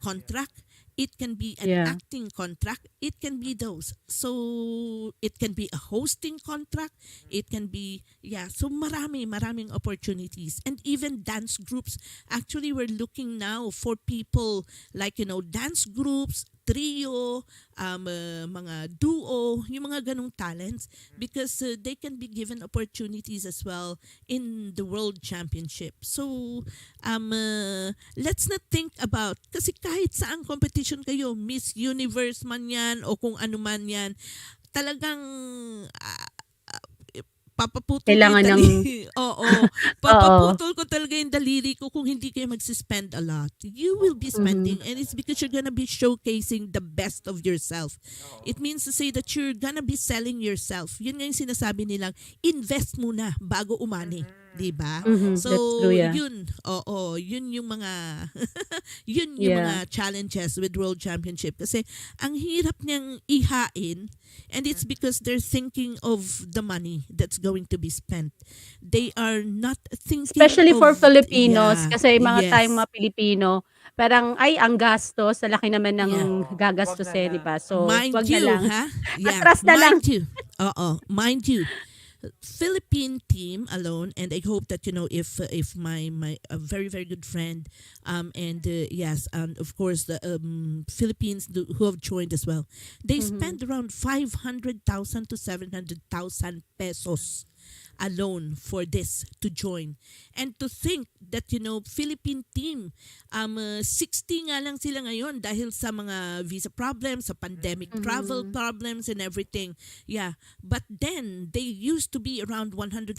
contract. It can be an acting contract. It can be those. So, it can be a hosting contract. It can be, so maraming opportunities. And even dance groups. Actually, we're looking now for people like, dance groups, trio, mga duo, yung mga ganong talents, because they can be given opportunities as well in the World Championship. So, let's not think about, kasi kahit saang competition kayo, Miss Universe man yan o kung ano man yan, talagang papaputol Kailangan ko yung ng- daliri. Oo. Papaputol ko talaga yung daliri ko kung hindi kayo mag-spend a lot. You will be spending, and it's because you're gonna be showcasing the best of yourself. It means to say that you're gonna be selling yourself. Yun nga yung sinasabi nilang, invest muna bago umani. Diba? So, That's true, yeah. yun yung mga yun yung mga challenges with World Championship, kasi ang hirap niyang ihain, and it's because they're thinking of the money that's going to be spent. They are not thinking Especially of, for Filipinos, kasi mga yes. tayong mga Pilipino, parang ang gastos, sa laki naman ng gagastusin, Wag na di ba? So, mind wag you, na lang. ha? Yeah, Atras na lang. mind you. Oo, mind you. Philippine team alone, and I hope that if my a very very good friend, and yes, and of course the Philippines who have joined as well, they spend around 500,000 to 700,000 pesos alone for this to join. And to think that Philippine team 60 nga lang sila ngayon dahil sa mga visa problems, sa pandemic travel problems and everything. Yeah, but then they used to be around 150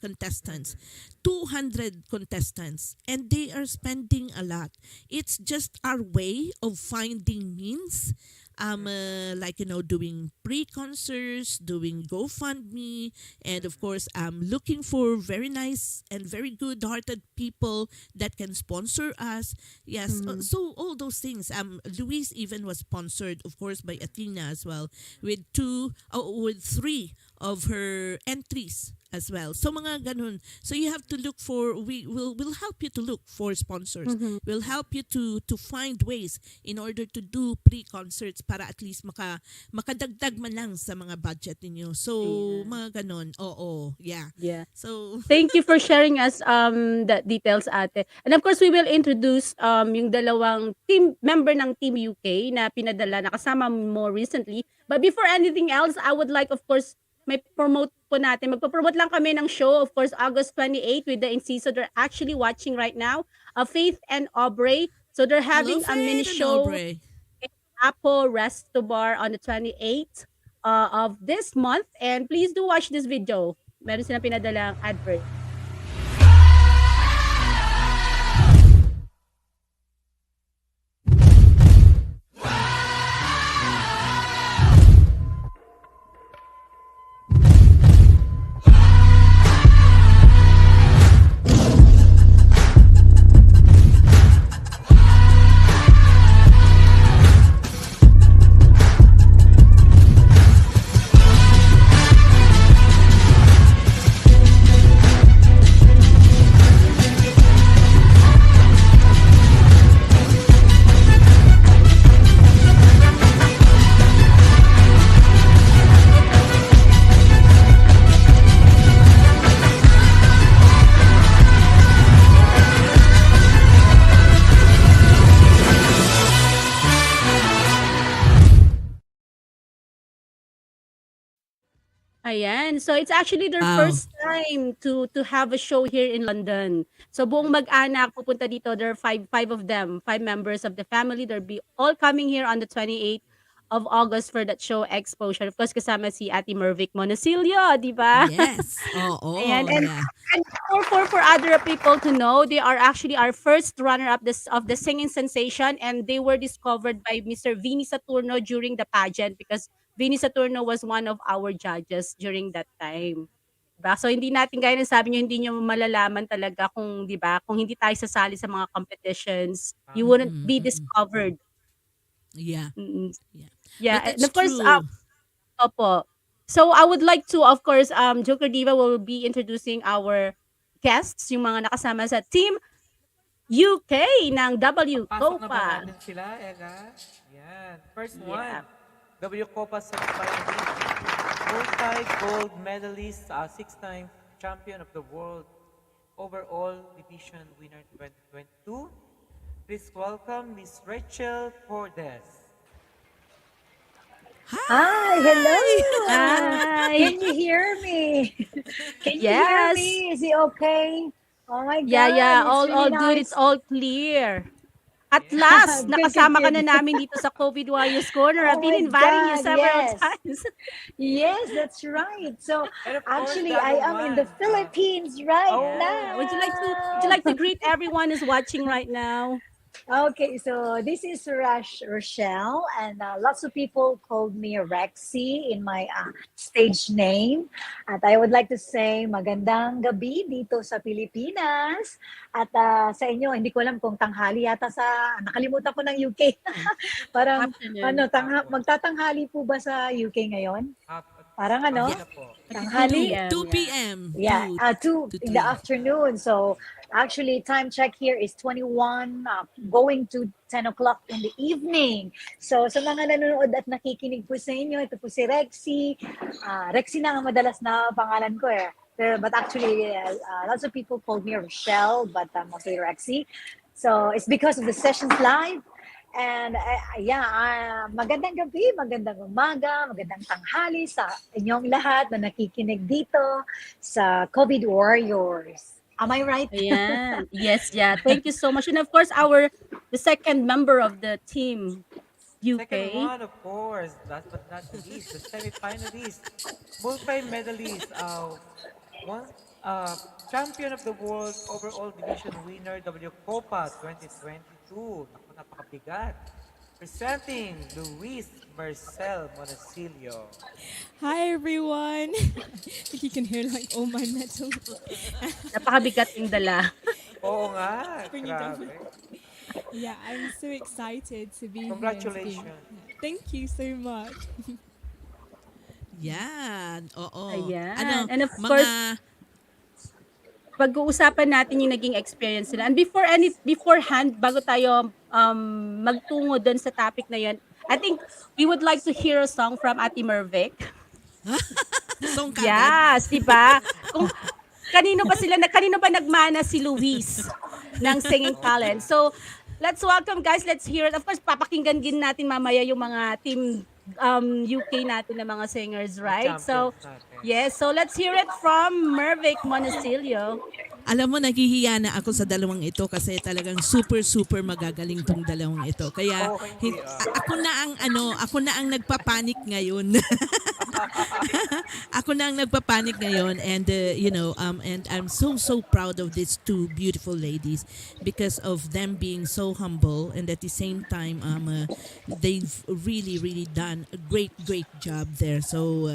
contestants, 200 contestants, and they are spending a lot. It's just our way of finding means, like doing pre-concerts, doing GoFundMe, and of course looking for very nice and very good-hearted people that can sponsor us. Yes, so all those things. Louise even was sponsored, of course, by Athena as well, with with 3 of her entries as well. So mga ganun. So you have to look for, we'll help you to look for sponsors. We'll help you to find ways in order to do pre-concerts para at least makadagdag man lang sa mga budget ninyo. So mga ganun. Oo. Yeah. Yeah. So Thank you for sharing us the details, ate. And of course, we will introduce yung dalawang team member ng Team UK na pinadala na kasama mo recently. But before anything else, I would like, of course, may promote po natin. Magpo-promote lang kami ng show, of course, August 28 with the Inciso. They're actually watching right now. Faith and Aubrey. So they're having a mini show Aubrey. in Apo Resto Bar on the 28th of this month. And please do watch this video. Meron silang pinadalang advert. Ayan. So it's actually their Wow. first time to have a show here in London. So buong mag-anak pupunta dito. There are five of them, 5 members of the family. They'll be all coming here on the 28th of August for that show exposure. Of course, kasama si Ate MERVIC Monocillo, di ba? Yes. Oo. Ayan. And Yeah. for other people to know, they are actually our first runner-up of the singing sensation, and they were discovered by Mr. Vinny Saturno during the pageant because Vinny Saturno was one of our judges during that time. Diba? So hindi natin gaya ng sabi niyo, hindi niyo malalaman talaga kung, 'di ba, kung hindi tayo sasali sa mga competitions, you wouldn't be discovered. Yeah. Mm-mm. Yeah. Yeah, But and it's of course, true. opo. So I would like to, of course, Joker Diva will be introducing our guests, yung mga nakasama sa Team UK ng Pasok na ba WCOPA. natin sila, Ella? Yan. First Yeah. one, WCOPA Semifinalist, multi-gold medalist, 6-time champion of the world, overall division winner 2022. Please welcome Miss Rachel CORDEZ. Hi, hello. Hi. Can you hear me? Can you hear Yes. me? Is it okay? Oh my God, Yeah, it's all really good. nice. It's all clear. At last, Good, nakasama ka good, na good. namin dito sa COVID Warriors Corner. Oh I've been my inviting you God, several yes. times. Yes, that's right. So And of course, actually, the I other am in the one, Philippines right oh, Yeah. Would you like to greet everyone who's watching right now? Okay, so this is Rochelle, and lots of people called me Rexy in my stage name. At I would like to say magandang gabi dito sa Pilipinas. At sa inyo, hindi ko alam kung tanghali yata nakalimutan ko ng UK. Parang Afternoon. magtatanghali po ba sa UK ngayon? Parang ano, Ano na po? tanghali. 2 p.m. Yeah, 2 to in the 3. afternoon. So actually, time check here is 21, going to 10 o'clock in the evening. So sa mga nanonood at nakikinig po sa inyo, ito po si Rexy. Rexy na ang madalas na pangalan ko eh. But actually, lots of people call me Rochelle, but mostly Rexy. So it's because of the sessions live. And magandang gabi, magandang umaga, magandang tanghali sa inyong lahat na nakikinig dito sa COVID Warriors. Am I right? Ayan. Yes, yeah. Thank you so much. And of course, the second member of the team UK. Second one, of course, last but not the least, the semi-finalist, multi-medalist, champion of the world, overall division winner, WCOPA 2022. Naku, napakabigat. Presenting LOUISE MERSSELL Monocillo. Hi everyone. I think you can hear like all my metal. Napakabigat yung dala. Oo nga, Bring it down. grabe. Yeah, I'm so excited to be Congratulations. here. Thank you so much. Yan. Oo. Ayan. And of course, pag-uusapan natin yung naging experience nila. And beforehand, bago tayo magtungo doon sa topic na yun, I think we would like to hear a song from Ate MERVIC. Song kagad. Yes, di ba? Kung kanino ba nagmana si Louise ng singing talent. So, let's welcome guys, let's hear it. Of course, papakinggan din natin mamaya yung mga team UK natin na mga singers, right? So, yes, so let's hear it from MERVIC MONOCILLO. Alam mo, naghihiya na ako sa dalawang ito kasi talagang super magagaling tong dalawang ito. Kaya ako na ang nagpapanik ngayon. Ako na ang nagpapanik ngayon, and and I'm so proud of these two beautiful ladies because of them being so humble, and at the same time they've really done a great job there. So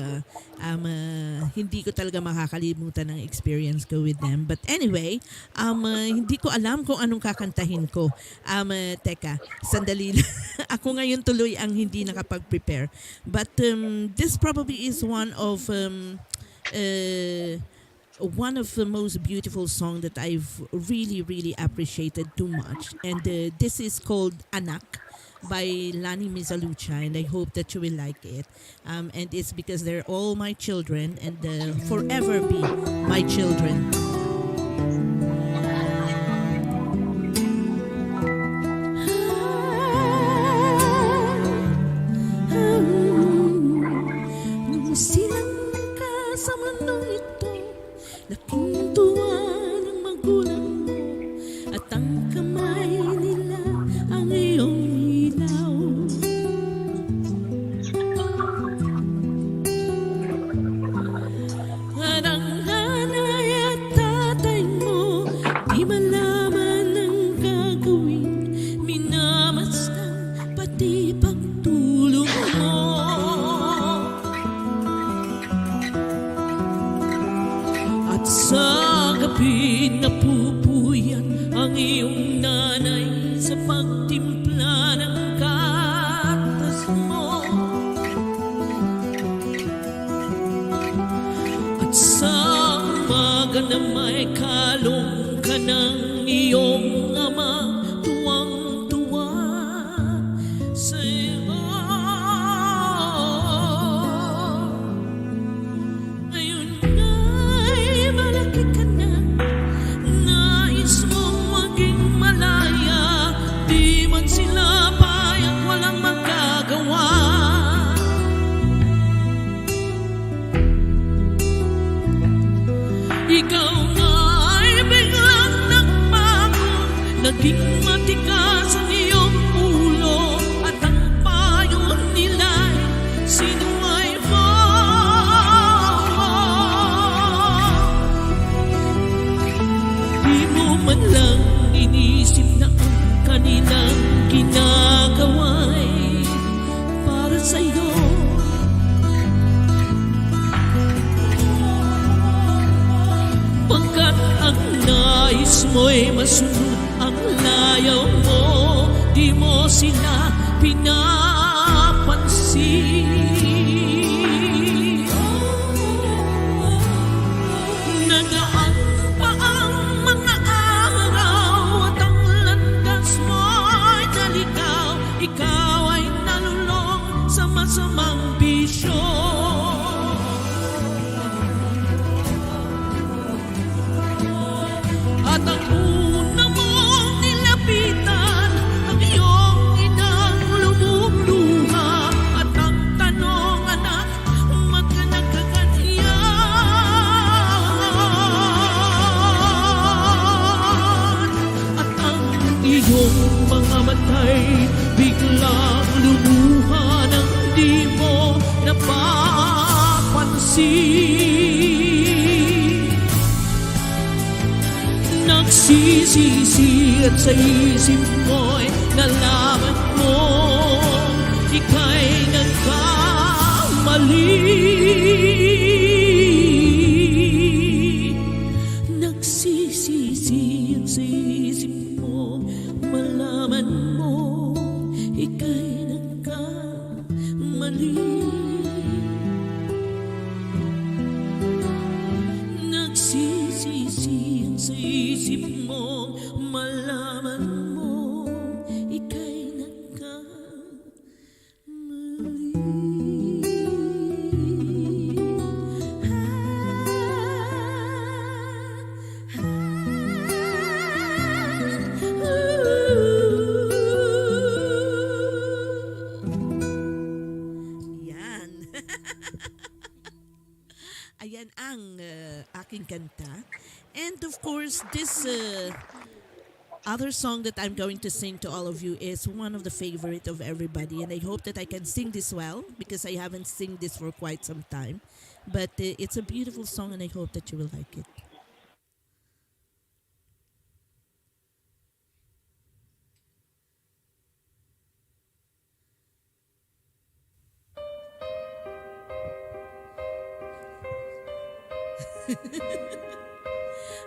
hindi ko talaga makakalimutan ang experience ko with them. But anyway, hindi ko alam kung anong kakantahin ko. Teka, sandali lang. Ako ngayon tuloy ang hindi nakapag-prepare. But this probably is one of the most beautiful song that I've really appreciated too much. And this is called Anak by Lani Mizalucha, and I hope that you will like it. And it's because they're all my children and forever be my children. Silang ka sa mundong ito, laking tuwa ng magulang mo, at ang kamay nila ang iyong ilaw. At ang nanay at tatay mo, di malaman ang gagawin, minamasdan pati pagtulong mo. Sa gabi napupuyan ang iyong nanay sa pagtimpla ng gatas mo. At sa umaga na may kalong ka ng iyong ama, tuwang-tuwa sa iyo. Ikaw nga'y biglang nagbago, naging matigas ang iyong ulo, at ang payo nila'y sinuway mo. Di mo man lang inisip na ang kanilang ginagawa'y para sa'yo. Pagkat ang nais mo'y masunod ang layaw mo, di mo sila pinapansin. at sa isip mo'y nalaman mo ika'y nagkamali. Nagsisisi at sa isip mo malaman mo ika'y nagkamali. Nagsisisi at sa isip mo malaman mo ika'y yan. Ayan ang aking kanta. And of course, this other song that I'm going to sing to all of you is one of the favorite of everybody, and I hope that I can sing this well because I haven't sing this for quite some time. But it's a beautiful song, and I hope that you will like it.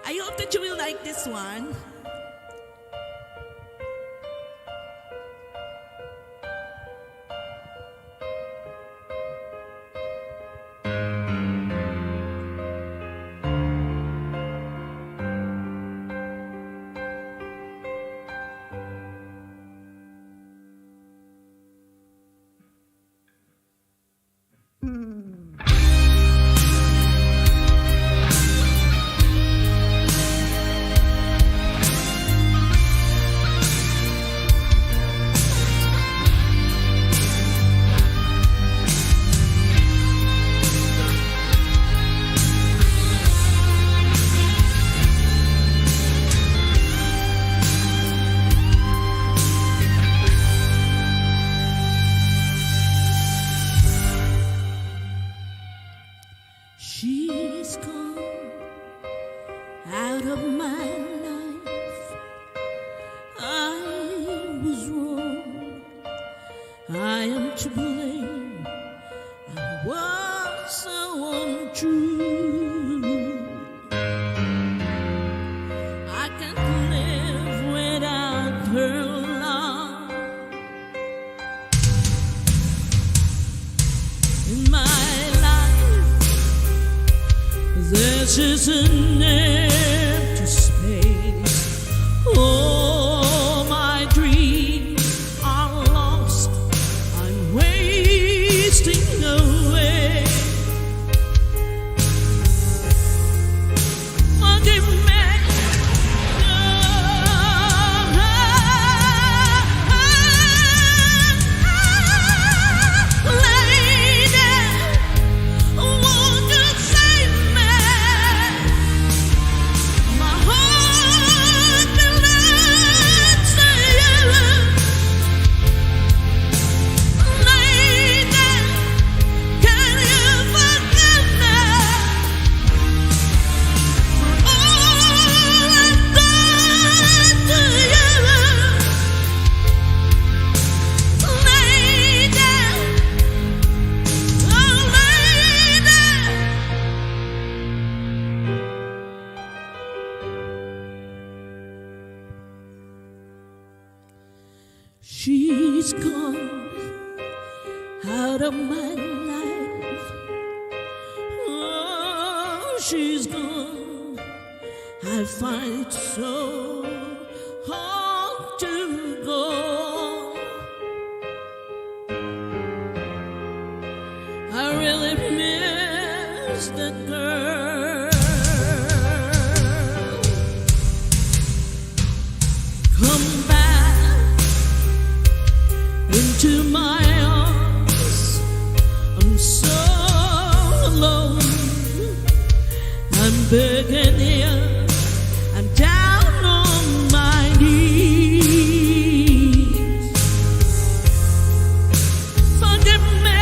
I hope that you will like this one. She's gone out of my life. I was wrong. I am to blame. I was so untrue. I can't live without her love in my life. This is an empty space. All my dreams are lost. I'm wasting away. Forgive me. Lady, won't you save me? My heart belongs to you. Lady, can you forgive me for all I've done to you? Lady, oh lady. She's gone out of my life. Oh, she's gone. I find it so hard to go. I really miss that girl. Come back into my arms. I'm so alone. I'm begging you. I'm down on my knees. Forgive me.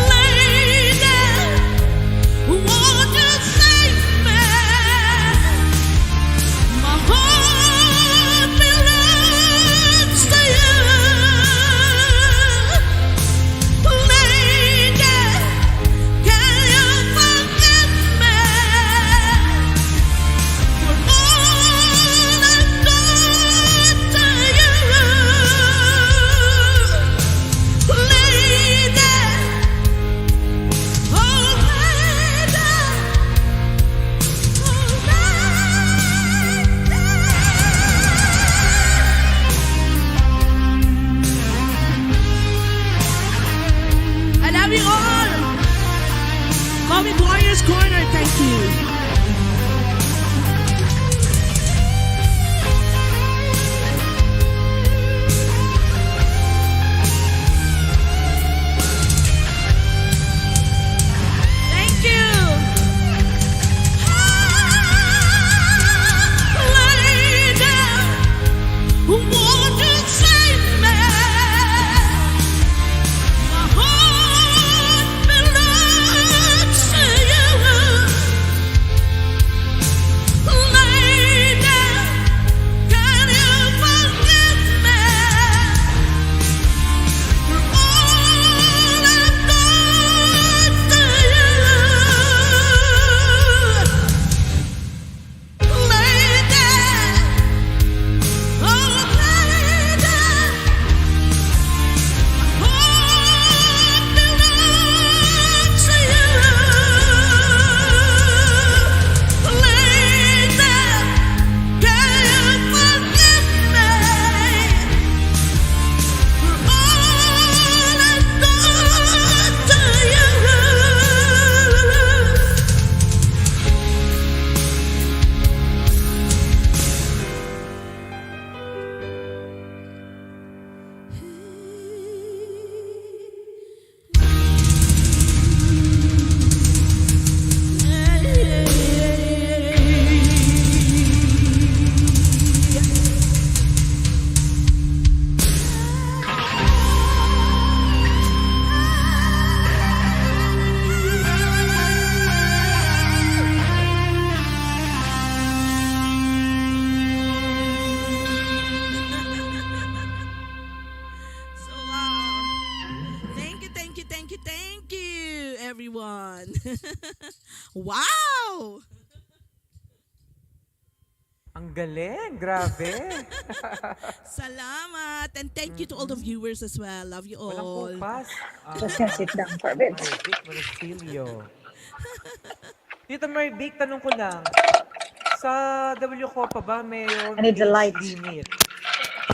Lady, Wow! Ang galing, grabe. Salamat! And thank you to all the viewers as well. Love you Walang all. kupas. Just gonna sit down for a bit. MERVIC MONOCILLO. Tita MERVIC, tanong ko lang. Sa WCOPA ba mayroon I need the age light. limit?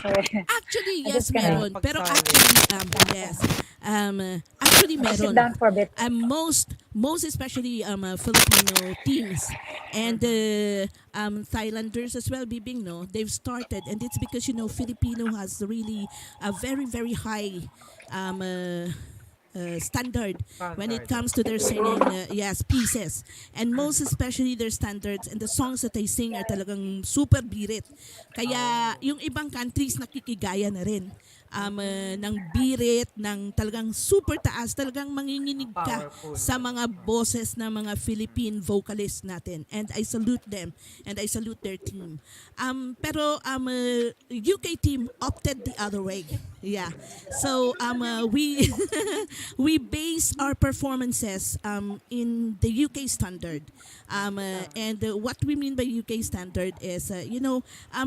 Sorry. Actually, I yes, just gonna meron. Pero actually, yes. Actually, sit meron. down for a bit. Most especially Filipino teams and Thailanders as well, Bibing, no? They've started, and it's because, Filipino has really a very, very high standard when it comes to their singing pieces, and most especially their standards, and the songs that they sing are talagang super birit, kaya yung ibang countries nakikigaya na rin ng birit, ng talagang super taas, talagang manginginig ka Powerful. sa mga boses ng mga Philippine vocalists natin, and I salute them and I salute their team. Pero UK team opted the other way. Yeah. So we we base our performances in the UK standard. And what we mean by UK standard is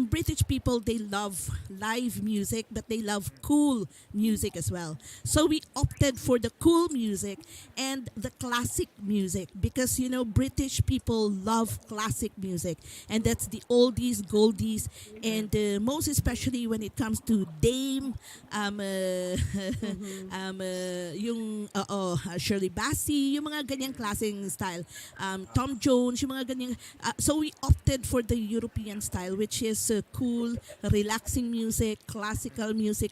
British people, they love live music, but they love cool music as well. So we opted for the cool music and the classic music because British people love classic music, and that's the oldies, goldies, and most especially when it comes to Dame, yung Shirley Bassey, yung mga ganyang klaseng style, Tom Jones, yung mga ganyang. So we opted for the European style, which is cool, relaxing music, classical music.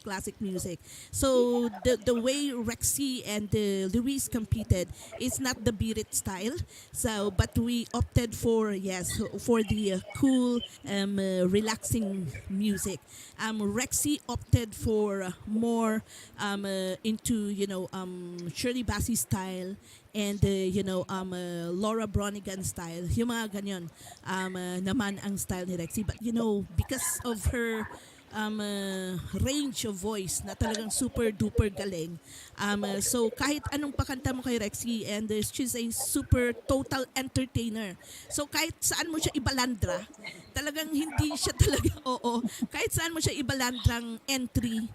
So the way Rexy and Louise competed, it's not the Birit style. So but we opted for the cool, relaxing music. Rexy opted for more into Shirley Bassey style and Laura Bronigan style. Yung mga ganyan naman ang style ni Rexy, but because of her range of voice na talagang super duper galing. So kahit anong pakanta mo kay Rexy, and she's a super total entertainer. So kahit saan mo siya ibalandra, talagang hindi siya talaga kahit saan mo siya ibalandrang entry,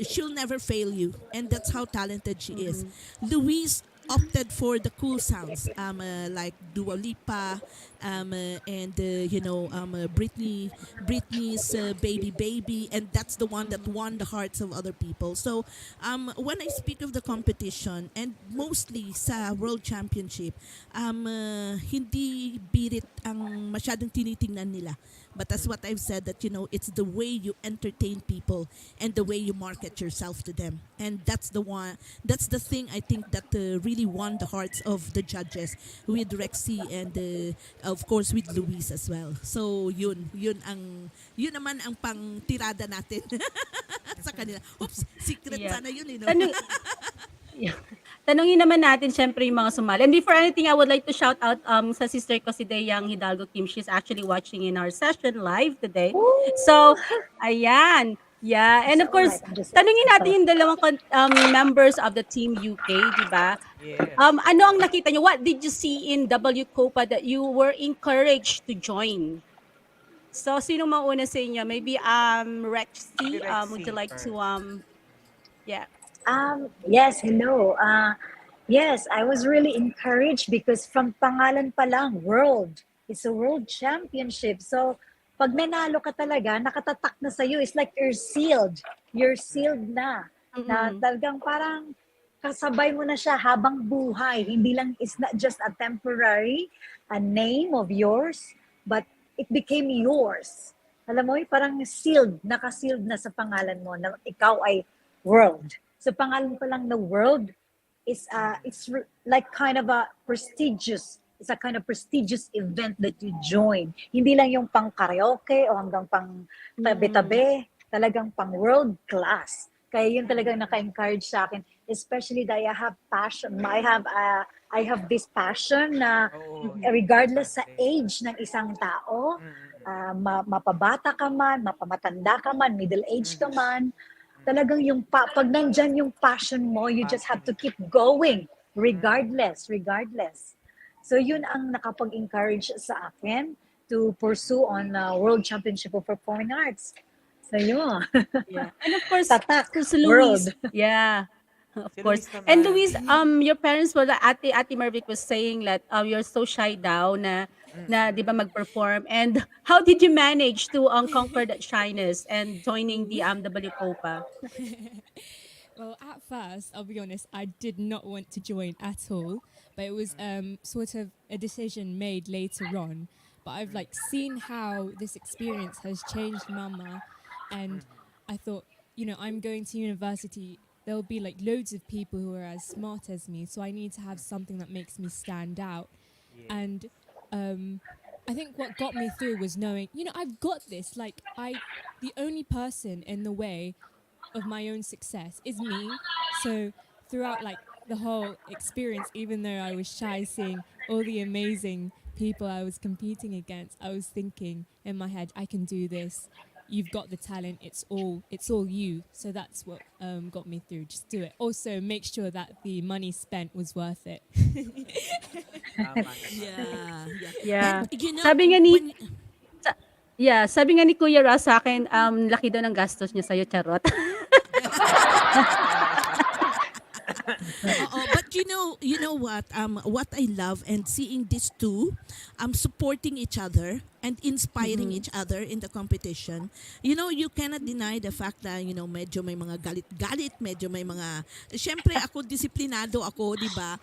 she'll never fail you, and that's how talented she is. Louise opted for the cool sounds, like Dua Lipa, and Britney's Baby, and that's the one that won the hearts of other people. So when I speak of the competition, and mostly sa World Championship, hindi birit ang masyadong tinitingnan nila. But that's what I've said, that it's the way you entertain people and the way you market yourself to them, and that's the thing I think that really won the hearts of the judges, with Rexy and of course with Louise as well. So yun naman ang pang-tirada natin sa kanila. Oops, secret sana yun Tanungin naman natin syempre yung mga sumali. And before anything, I would like to shout out sa sister ko si Deyang Hidalgo Kim. She's actually watching in our session live today. So, ayan. Yeah. And of course, tanungin natin yung dalawang members of the Team UK, di ba? Yes. Ano ang nakita nyo? What did you see in WCOPA that you were encouraged to join? So, sino mauna sa inyo? Maybe Rexy, would you like to yeah. Yes, hello. Yes, I was really encouraged because from pangalan pa lang, world. It's a world championship. So, pag nanalo ka talaga, nakatatak na sa'yo. It's like you're sealed. You're sealed na. Na talagang parang kasabay mo na siya habang buhay. Hindi lang, it's not just a temporary a name of yours, but it became yours. Alam mo, parang sealed, naka-sealed na sa pangalan mo na ikaw ay world. So pangalan pa lang na world is like kind of a prestigious, it's a kind of prestigious event that you join. Hindi lang yung pang karaoke o hanggang pang tabi-tabi, talagang pang world class. Kaya yun talagang naka-encourage sa akin, especially that I have passion. I have this passion na regardless sa age ng isang tao, mapabata ka man, mapamatanda ka man, middle age ka man, talagang yung pag nandyan yung passion mo, you just have to keep going. regardless. So yun ang nakapag-encourage sa akin to pursue on World Championship of Performing Arts. So yun, Yeah. And of course, tatak, Louise, world. yeah. Of Si course. Luis And naman. Louise, your parents were Ate Mervic was saying that you're so shy daw na 'di ba Mm-mm. mag-perform, and how did you manage to conquer that shyness and joining Ooh. the WCOPA? Well, at first, I'll be honest, I did not want to join at all, but it was sort of a decision made later on. But I've like seen how this experience has changed Mama, and I thought, I'm going to university. There'll be like loads of people who are as smart as me, so I need to have something that makes me stand out. Yes. And um, I think what got me through was knowing, I've got this. The only person in the way of my own success is me. So throughout like the whole experience, even though I was shy seeing all the amazing people I was competing against, I was thinking in my head, I can do this. You've got the talent. It's all you. So that's what got me through. Just do it. Also, make sure that the money spent was worth it. Tama naman. Yeah, yeah. And Yeah. you know, Sabi nga ni when sa, yeah, sabi nga ni Kuya Ras sa akin, laki daw ng gastos niya sa'yo, charot. But you know what I love and seeing these two, supporting each other and inspiring Mhm. each other in the competition. You cannot deny the fact na, medyo may mga galit-galit, medyo may mga, syempre ako, disiplinado ako, di ba?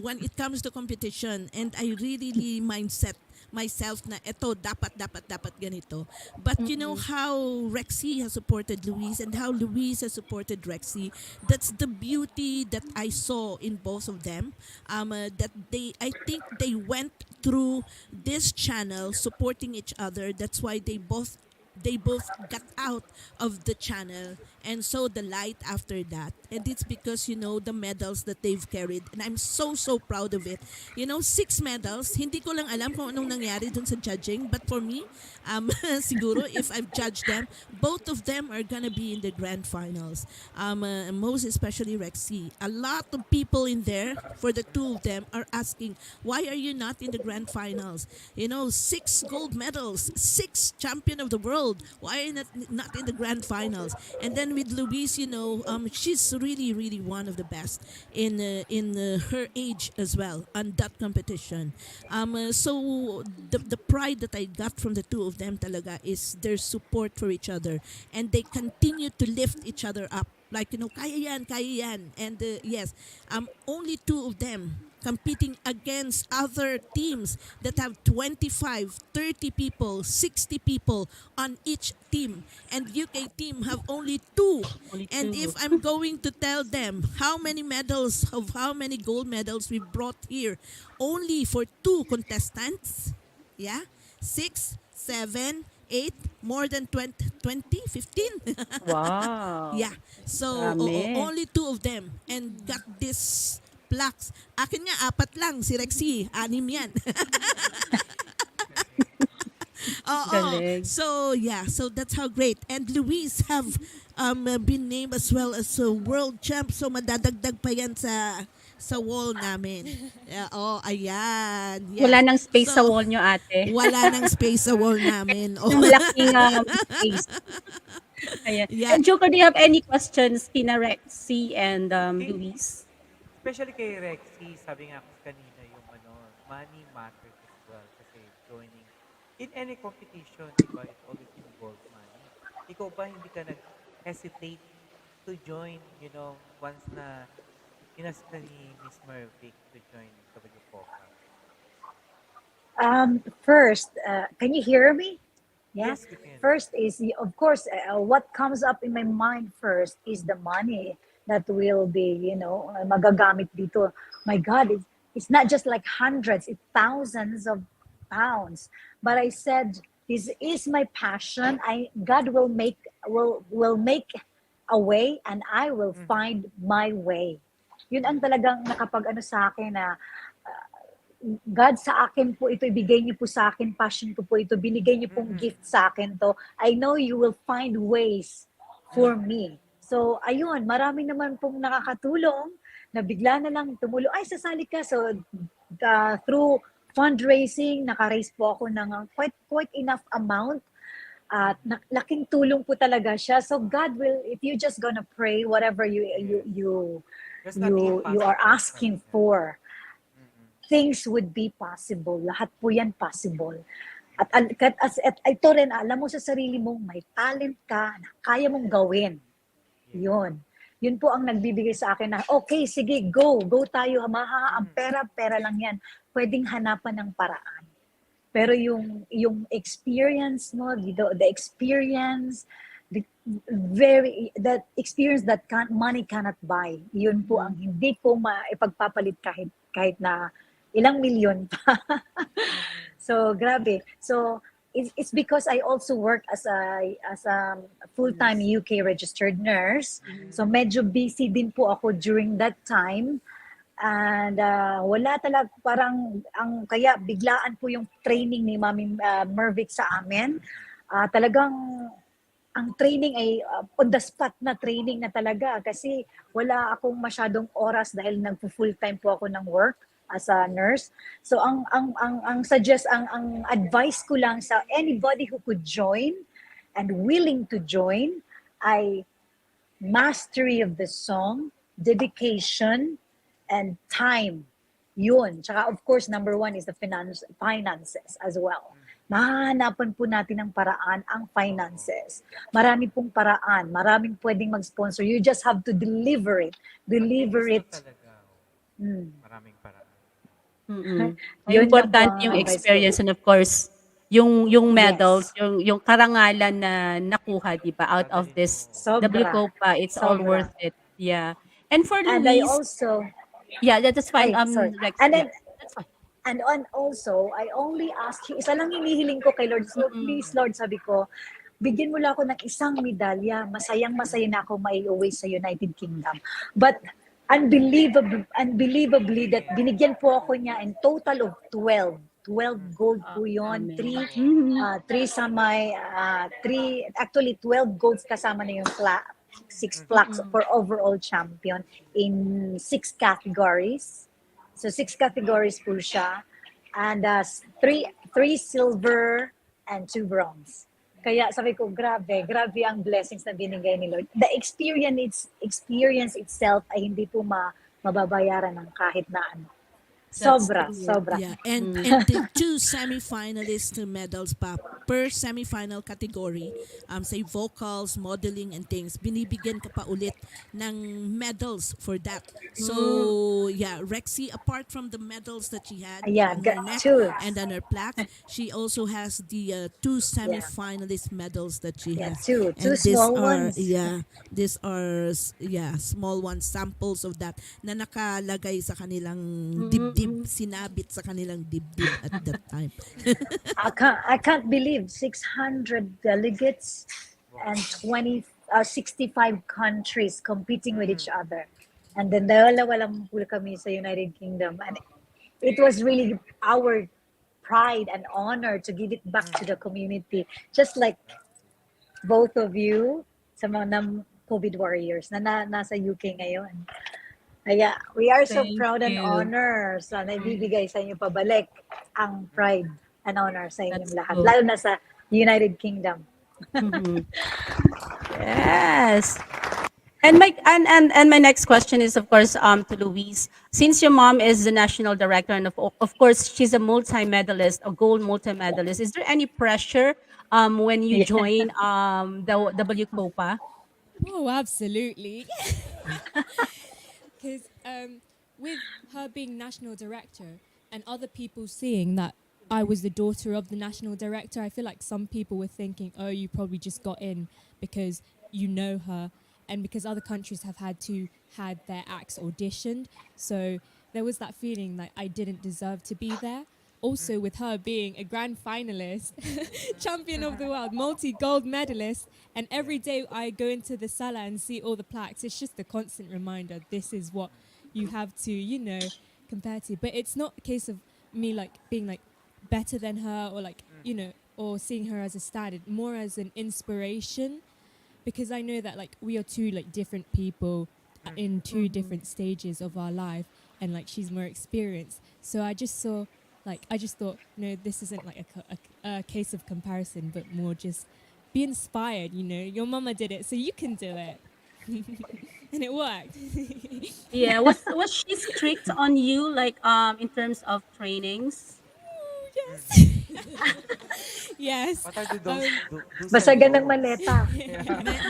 When it comes to competition, and I really mindset myself na eto dapat ganito, but Mm. how Rexy has supported Louise and how Louise has supported Rexy. That's the beauty that I saw in both of them, that I think they went through this channel supporting each other. That's why they both got out of the channel and saw the light after that. And it's because, the medals that they've carried. And I'm so proud of it. 6 medals. Hindi ko lang alam kung anong nangyari dun sa judging. But for me, siguro, if I've judged them, both of them are gonna be in the grand finals. Most especially Rexy. A lot of people in there, for the two of them, are asking, why are you not in the grand finals? 6 gold medals, 6 champion of the world. Why are you not in the grand finals? And then with Louise, she's really one of the best in her age as well on that competition. So the pride that I got from the two of them talaga is their support for each other, and they continue to lift each other up. Like, kaya yan. And yes, only two of them competing against other teams that have 25, 30 people, 60 people on each team. And UK team have only 2. Only And if 2. I'm going to tell them how many gold medals we brought here, only for 2 contestants, yeah, 6, 7, 8, more than 20, 15. Wow. Yeah. So, Dami. only 2 of them and got this plaques. Akin nga, 4 lang. Si Rexy, 6 yan. Oo. Galing. So, yeah. So, that's how great. And Louise have been named as well as a world champ. So, madadagdag pa yan sa wall namin. Ayan. Wala Yes. nang space sa So, wall niyo, ate. wala nang space sa wall namin. Yung malaking space. Ayan. Yeah. And Joker, do you have any questions kina Rexy and Okay. Luis? Especially kay Rexy, sabi nga ko kanina yung money matters as well. Kasi joining in any competition, di ba, it always involves money. Ikaw ba hindi ka nag-hesitate to join, once na inas ka ni Miss Mervic to join WCOPA? First, can you hear me? Yeah. Yes, we can. First is, of course, what comes up in my mind first is the money that will be, magagamit dito. My God, it's not just like hundreds, it's thousands of pounds. But I said, this is my passion. God will make a way, and I will find my way. Yun ang talagang nakapag-ano sa akin na God, sa akin po ito, ibigay niyo po sa akin, passion ko po ito, binigay niyo pong gift sa akin to. I know you will find ways for me. So, ayun, marami naman pong nakakatulong na bigla na lang tumulo, ay sasali ka. So through fundraising, naka-raise po ako ng quite enough amount. At laking tulong po talaga siya. So God will, if you just gonna pray whatever There's nothing you are impossible. asking for, things would be possible. Lahat po yan possible. At ito rin, alam mo sa sarili mo, may talent ka na kaya mong gawin. Yun. Yun po ang nagbibigay sa akin na, okay, sige, go tayo. Ang pera lang yan. Pwedeng hanapan ng paraan. Pero yung experience mo, the experience, that experience that money cannot buy. Yun po ang hindi ko maipagpapalit kahit na ilang milyon pa. So grabe. So it's because I also work as a full-time UK registered nurse. So medyo busy din po ako during that time. And wala talaga, parang kaya biglaan po yung training ni Mami MERVIC sa amin. Talagang ang training ay on the spot na training na talaga kasi wala akong masyadong oras dahil nagpo-full time po ako ng work as a nurse. So ang advice ko lang sa anybody who could join and willing to join ay mastery of the song, dedication, and time. Yun. Tsaka of course, number one is the finances as well. Mahahanapan po natin ng paraan ang finances. Marami pong paraan. Maraming pwedeng mag-sponsor. You just have to deliver it. Deliver it. Maraming paraan. Yun Importante lang po yung ang advice experience ko. and of course, yung medals, Yes. yung karangalan na nakuha, di ba, out of Dadalhin this mo. Sobra. WCOPA, it's all Sobra. worth it. Yeah. And for And I Louise, also, yeah, that's fine. sorry. Rex, And yeah, then, that's fine. and also, I only ask, isa lang hinihiling ko kay Lord. So please, Lord, sabi ko, bigyan mo lang ako ng isang medalya. Masayang-masaya na ako maiuwi sa United Kingdom. But unbelievably that binigyan po ako niya in total of 12 gold po yun. Amen. Three sa may, actually 12 golds kasama na yung 6 plaques for overall champion in 6 categories. So 6 categories po siya. And 3 silver and 2 bronze. Kaya sabi ko, grabe ang blessings na binigay ni Lord. The experience itself ay hindi po mababayaran ng kahit na ano. That's Sobra. Yeah, and the 2 semi-finalists to medals pa per semi-final category, say vocals, modeling and things, binibigyan ka pa ulit ng medals for that. So, yeah, Rexy, apart from the medals that she had Yeah, on her neck 2. and on her plaque, she also has the 2 semi-finalist medals that she Yeah, has. 2 And small ones. these are small ones, samples of that na nakalagay sa kanilang dibdib, sinabit sa kanilang dibdib at that time. I can't believe 600 delegates and 65 countries competing with each other. And then dalawa lang po kami sa United Kingdom. And it was really our pride and honor to give it back to the community. Just like both of you sa mga COVID warriors na nasa UK ngayon. Kaya we are so Thank proud and you. honored sa naibibigay sa inyo pabalik ang pride and honor sa inyong That's lahat. good. Lalo na sa United Kingdom. Yes. And my next question is of course to Louise. Since your mom is the national director and of course she's a multi-medalist, a gold multi-medalist, is there any pressure when you join the WCOPA? Oh, absolutely. Because with her being national director and other people seeing that I was the daughter of the national director, I feel like some people were thinking, oh, you probably just got in because you know her and because other countries have had their acts auditioned. So there was that feeling like I didn't deserve to be there. Also, with her being a grand finalist, champion of the world, multi-gold medalist, and every day I go into the sala and see all the plaques, it's just a constant reminder, this is what you have to, compare to. But it's not a case of me being better than her or or seeing her as a standard, more as an inspiration, because I know that we are two different people in two different stages of our life, and like she's more experienced. So I just thought, no, this isn't like a case of comparison, but more just be inspired. Your mama did it, so you can do it, and it worked. Yeah, was she strict on you, like in terms of trainings? Yes. Yes. What are the do's and Basagan ng don'ts? maleta.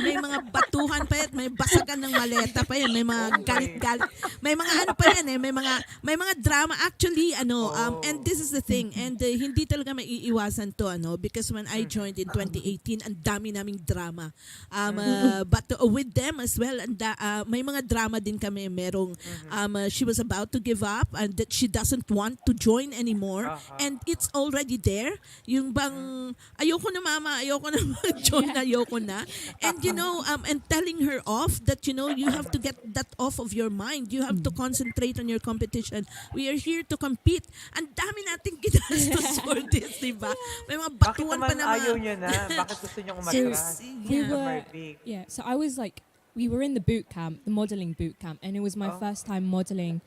May mga batuhan pa yan, may basagan ng maleta pa yan, may mga galit-galit. May mga ano pa yan may mga drama actually and this is the thing, and hindi talaga maiiwasan to because when I joined in 2018, ang dami naming drama. But with them as well, and may mga drama din kami, merong she was about to give up and that she doesn't want to join anymore, and it's already there. Yung bang ayoko na mama, ayoko na mag-join, ayoko na. And and telling her off that you have to get that off of your mind. You have to concentrate on your competition. We are here to compete. Ang dami nating ginastos for this, diba? May mga Bakit batuan pa naman na ayaw niya na? Bakit gusto niyang umatras? We Sa were, MERVIC. so I was like, we were in the boot camp, the modeling boot camp, and it was my first time modeling,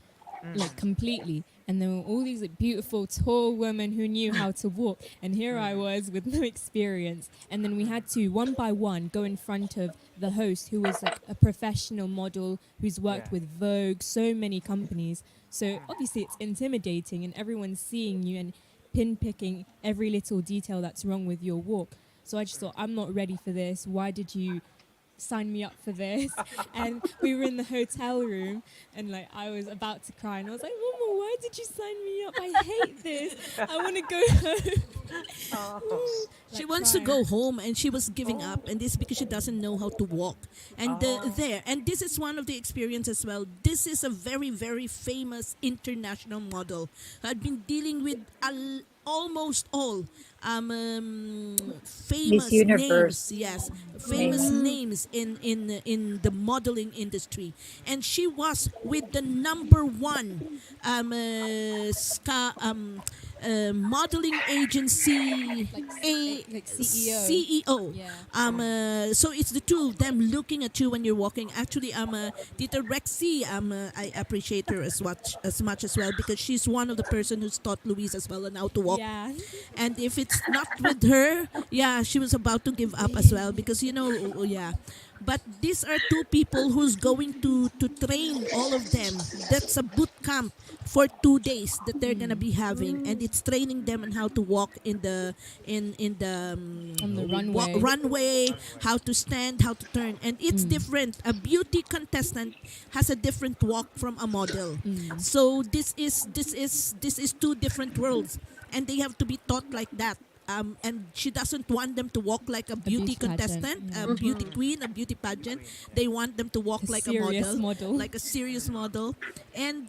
like completely. And there were all these like, beautiful, tall women who knew how to walk, and here I was with no experience. And then we had to one by one go in front of the host, who was like a professional model who's worked with Vogue, so many companies. So obviously it's intimidating, and everyone's seeing you and pin-picking every little detail that's wrong with your walk. So I just thought, I'm not ready for this. Why did you sign me up for this? And we were in the hotel room, and like I was about to cry, and I was like, Mama, why did you sign me up? I hate this. I want to go home. She wants to go home, and she was giving up, and this is because she doesn't know how to walk. And this is one of the experiences as well. This is a very, very famous international model. I've been dealing with almost all famous Miss Universe. names, yes, famous names in the modeling industry, and she was with the number one modeling agency, like CEO. CEO. Yeah. So it's the two of them looking at you when you're walking. Actually, Tita Rexy, I appreciate her as much as well, because she's one of the person who's taught Louise as well on how to walk. Yeah. And if it's not with her, she was about to give up as well, because But these are two people who's going to train all of them. That's a boot camp for 2 days that they're gonna be having, and it's training them on how to walk in the On the runway. runway, how to stand, how to turn, and it's different. A beauty contestant has a different walk from a model. So this is two different worlds, and they have to be taught like that. And she doesn't want them to walk like a beauty beauty pageant, contestant, a beauty queen, a beauty pageant. They want them to walk like a serious model, model. like a serious model. And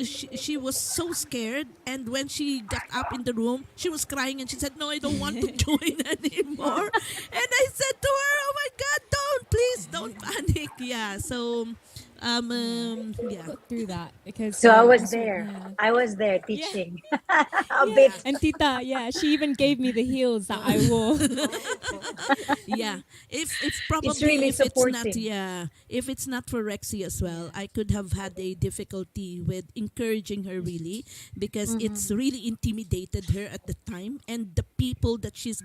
she was so scared. And when she got up in the room, she was crying, and she said, "No, I don't want to join anymore." And I said to her, "Oh my God, please don't panic." Yeah. So, Got through that because So I was that's what- there. yeah. I was there teaching a bit. And Tita, she even gave me the heels that I wore. Yeah, if probably really if it's not supporting. if it's not for Rexy as well, I could have had a difficulty with encouraging her, really, because it's really intimidated her at the time, and the people that she's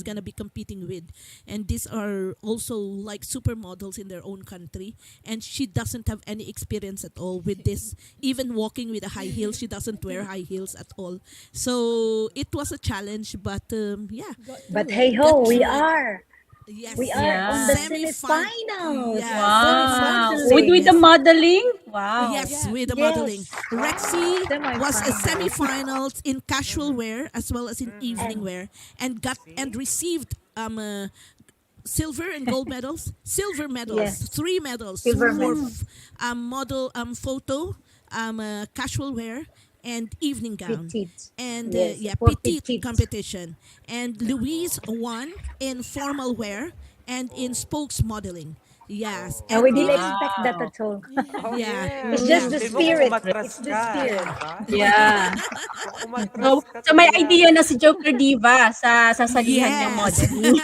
gonna be competing with, and these are also like supermodels in their own country, and she doesn't have any experience at all with this. Even walking with a high heel, she doesn't wear high heels at all. So it was a challenge, but But hey ho, we are. yes, We are Yeah. on the Semi-fin- semifinals. Yes. Wow. Semi-finals. With the modeling? Wow. Yes, Yeah. with the Yes. modeling. Rexy was a Semi-finals. semifinals in casual wear as well as in evening wear, and received silver and gold medals. Silver medals, Yes. 3 medals Silver for medals. model photo, casual wear, and evening gown. Petite. And Yes, for petite petite. competition. And Louise won in formal wear and in spokes modeling. Yes. And we didn't Wow. expect that at all. Oh, Yeah. It's just the Sabi mo, spirit. umatras It's the ka, spirit. diba? Yeah. Umatras So, ka so may talaga. idea na si Joker Diva sa sasalihan niyang Yes. modeling.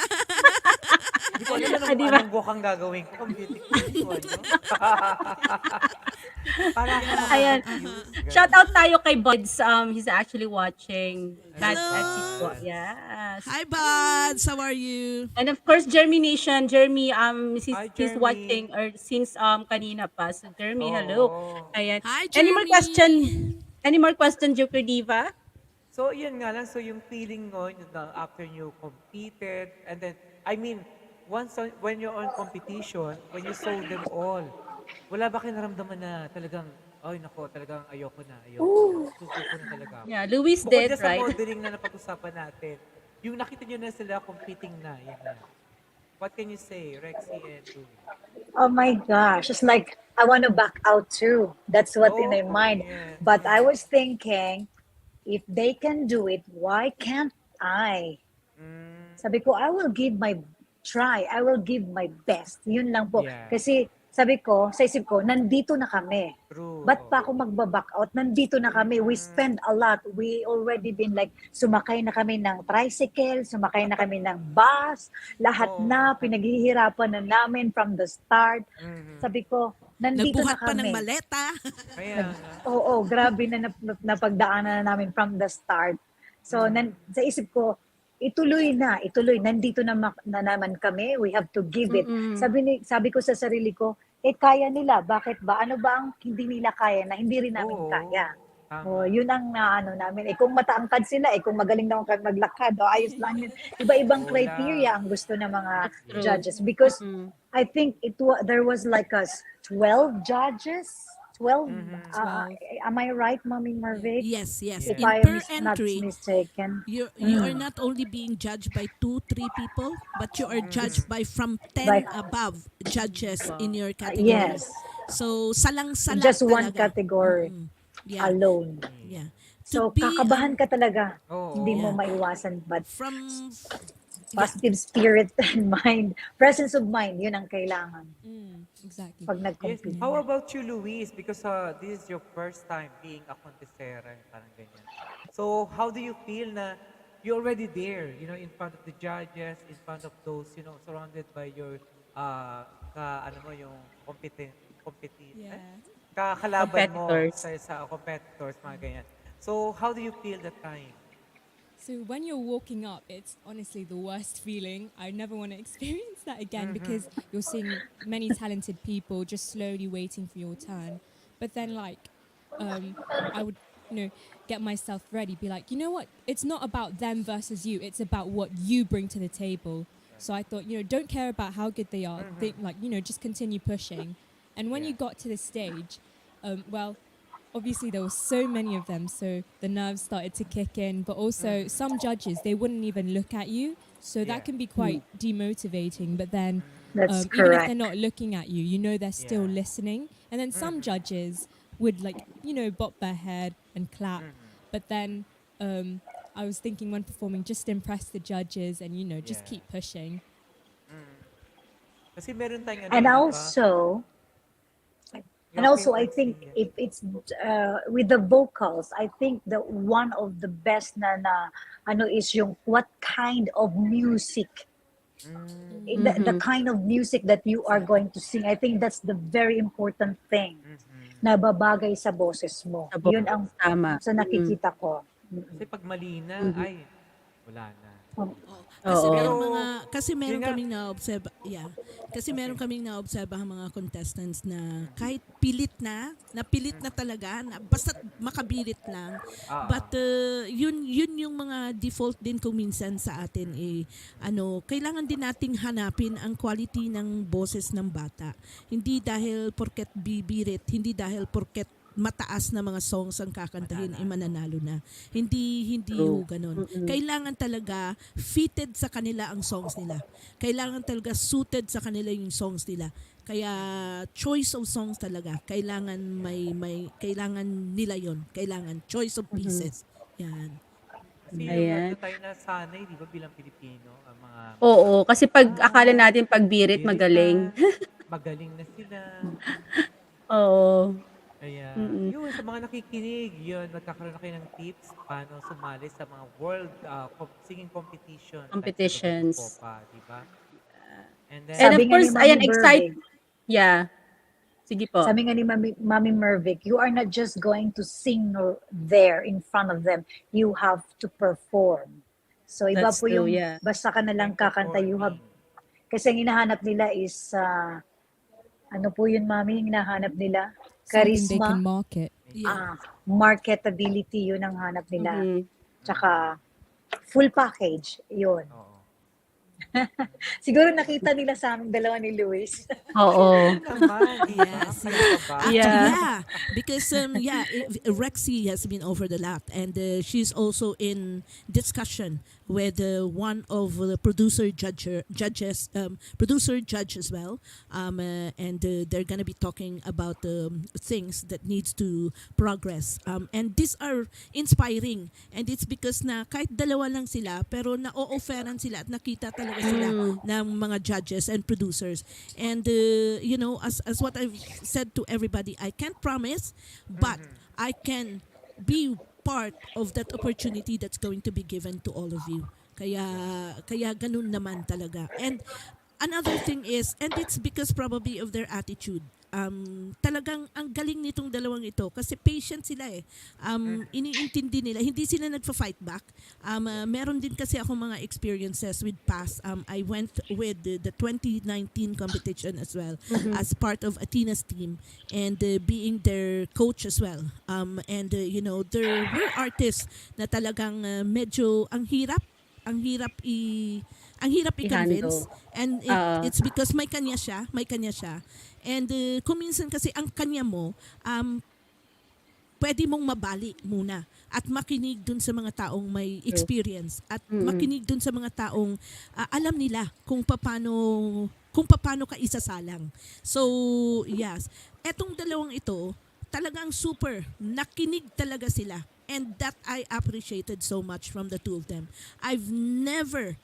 Hindi ko alam Ah, di ba? anong bukang gagawin ko kung beauty queen ko, ano? Para ako Ayan. mapapakyus, Shout gano'n. out tayo kay Buds. He's actually watching. Hello, Yes. Hi, buds. How are you? And of course, Germination. Jeremy, Hi, he's Jeremy. watching or since kanina pa. So Jeremy, hello. Oo. Ayan. Hi, Any more Jeremy. question? Any more question, Joker Diva? So, yun nga lang. So, yung feeling mo na after you competed, and then, I mean, when you're on competition, when you saw them all, wala ba kayo naramdaman na talagang, ay, nako, talagang ayoko na. Susuko na talaga ako. Yeah, Louis Bukod did, dyan sa right? modeling na napag-usapan natin, yung nakita nyo na sila competing na, yun na. What can you say, Rexy and Louis? Oh my gosh, it's like I want to back out too. That's what in my Oh, mind. yes. But I was thinking, if they can do it, why can't I? Mm, Sabi ko, I will give my try. I will give my best. Yun lang po. yeah, Kasi sabi ko, sa isip ko, nandito na kami. true. Ba't pa Oo. ako magbaback out? Nandito na kami. We spend a lot. We already been like, sumakay na kami ng tricycle, sumakay na kami ng bus, lahat Oo. na, pinaghihirapan na namin from the start. Mhm. Sabi ko, nandito na Nagbuhat pa ng kami. maleta. Kaya nga. Oo, grabe na napagdaanan na namin from the start. So, sa isip ko, ituloy. Nandito na naman kami. We have to give it. Mm-mm. Sabi ko sa sarili ko, kaya nila. Bakit ba? Ano ba ang hindi nila kaya na hindi rin namin Oo. kaya? Tama. Yun ang naano namin. Kung mataangkad sila, kung magaling daw maglakad, ayos lang yun. Iba-ibang Wala. criteria ang gusto ng mga That's true. judges. Because Mm-mm. I think there was like 12 judges. 12. Am I right, Mommy Mervic? Yes. If Yeah. I am Per not entry, mistaken. you are not only being judged by 2, 3 people, but you are judged by from 10 Like, above judges in your category. yes, So, salang-sala just one talaga. category Yeah. alone. Yeah. So, kakabahan ka talaga. Oo. Hindi mo Yeah. maiwasan. But From positive spirit and mind, presence of mind, yun ang kailangan Exactly. pag Yes. nag-compete. How about you, Luis? Because this is your first time being a contestera, parang ganyan. So, how do you feel na you're already there, in front of the judges, in front of those, surrounded by your, yung Yeah. kakalaban mo Competitors. sa competitors, mga ganyan. So, how do you feel that time? So when you're walking up, it's honestly the worst feeling. I never want to experience that again because you're seeing many talented people just slowly waiting for your turn. But then I would, get myself ready, be like, you know what? It's not about them versus you. It's about what you bring to the table. So I thought, don't care about how good they are. Think just continue pushing. And when you got to the stage, obviously there were so many of them, so the nerves started to kick in. But also some judges, they wouldn't even look at you, so Yeah. that can be quite demotivating. But then That's even if correct. they're not looking at you, they're still Yeah. listening. And then some judges would bop their head and clap. But then I was thinking when performing, just impress the judges and just Yeah. keep pushing. Kasi meron tayong And di ba? also, Yeah, And also, okay, I think Francine, if it's with the vocals, I think the one of the best na ano is yung what kind of music, the kind of music that you are going to sing. I think that's the very important thing na babagay sa boses mo. Sa Yun boses, ang tama. sa nakikita ko. Kasi pag mali na, ay, wala na. Kasi Oo. meron Pero, meron yun nga. kaming na-observe, Kasi meron kaming na-observe ang mga contestants na kahit pilit na talaga, basta makabirit lang. But yun yung mga default din kung minsan sa atin kailangan din nating hanapin ang quality ng boses ng bata. Hindi dahil porket bibirit, hindi dahil porket mataas na mga songs ang kakantahin ay mananalo na. Hindi ho ganun. Kailangan talaga fitted sa kanila ang songs nila. Kailangan talaga suited sa kanila yung songs nila. Kaya choice of songs talaga. Kailangan kailangan nila yon. Kailangan choice of pieces. Yan. Kasi Ayan. yung tayo nasanay, di ba, bilang Pilipino, ang mga Oo, kasi pag akala natin pag birit, birit magaling. na, magaling na sila. Oo. Kaya, Mm-mm. yun, sa mga nakikinig, yun, magkakaroon na kayo ng tips paano sumali sa mga world singing competition like sa Competitions. WCOPA, di ba? And And then, of Sabi nga ni course, Mami ayan, excite. Bervig, Yeah. Sige po. sabi nga ni Mami Mervic, you are not just going to sing there in front of them. You have to perform. So iba That's po true, yung yeah. basta ka na yung lang kakanta, you have, performing. kasi ang hinahanap nila is, ano po yun, Mami, yung hinahanap nila? Something they can Charisma, market. Yeah. marketability, yun ang hanap nila. Mm-hmm. Tsaka, full package, yun. Oo. Siguro nakita nila sa aming dalawa ni Luis. Oo. Hindi naman, di ba? Yes, Kayo yeah. pa ba? Actually, Yeah. yeah, because Rexy has been over the lot, and she's also in discussion with one of the producer judge as well, and they're gonna be talking about things that needs to progress, and these are inspiring, and it's because na kahit dalawa lang sila, pero na-o-offeran sila at nakita talaga sila ng mga judges and producers, and as what I've said to everybody, I can't promise, but I can be part of that opportunity that's going to be given to all of you. Kaya ganun naman talaga. And another thing is, and it's because probably of their attitude. Talagang ang galing nitong dalawang ito kasi patient sila eh. Iniintindi nila, hindi sila nagfa-fight back. Meron din kasi ako mga experiences with past. I went with the 2019 competition as well as part of Athena's team, and being their coach as well. And there were artists na talagang medyo ang hirap i-convince, I-handle. and it's because may kanya siya, and kung minsan kasi ang kanya mo, pwede mong mabali muna at makinig dun sa mga taong may experience at makinig dun sa mga taong alam nila kung paano ka isasalang. So, yes. Etong dalawang ito, talagang super. Nakinig talaga sila. And that I appreciated so much from the two of them. I've never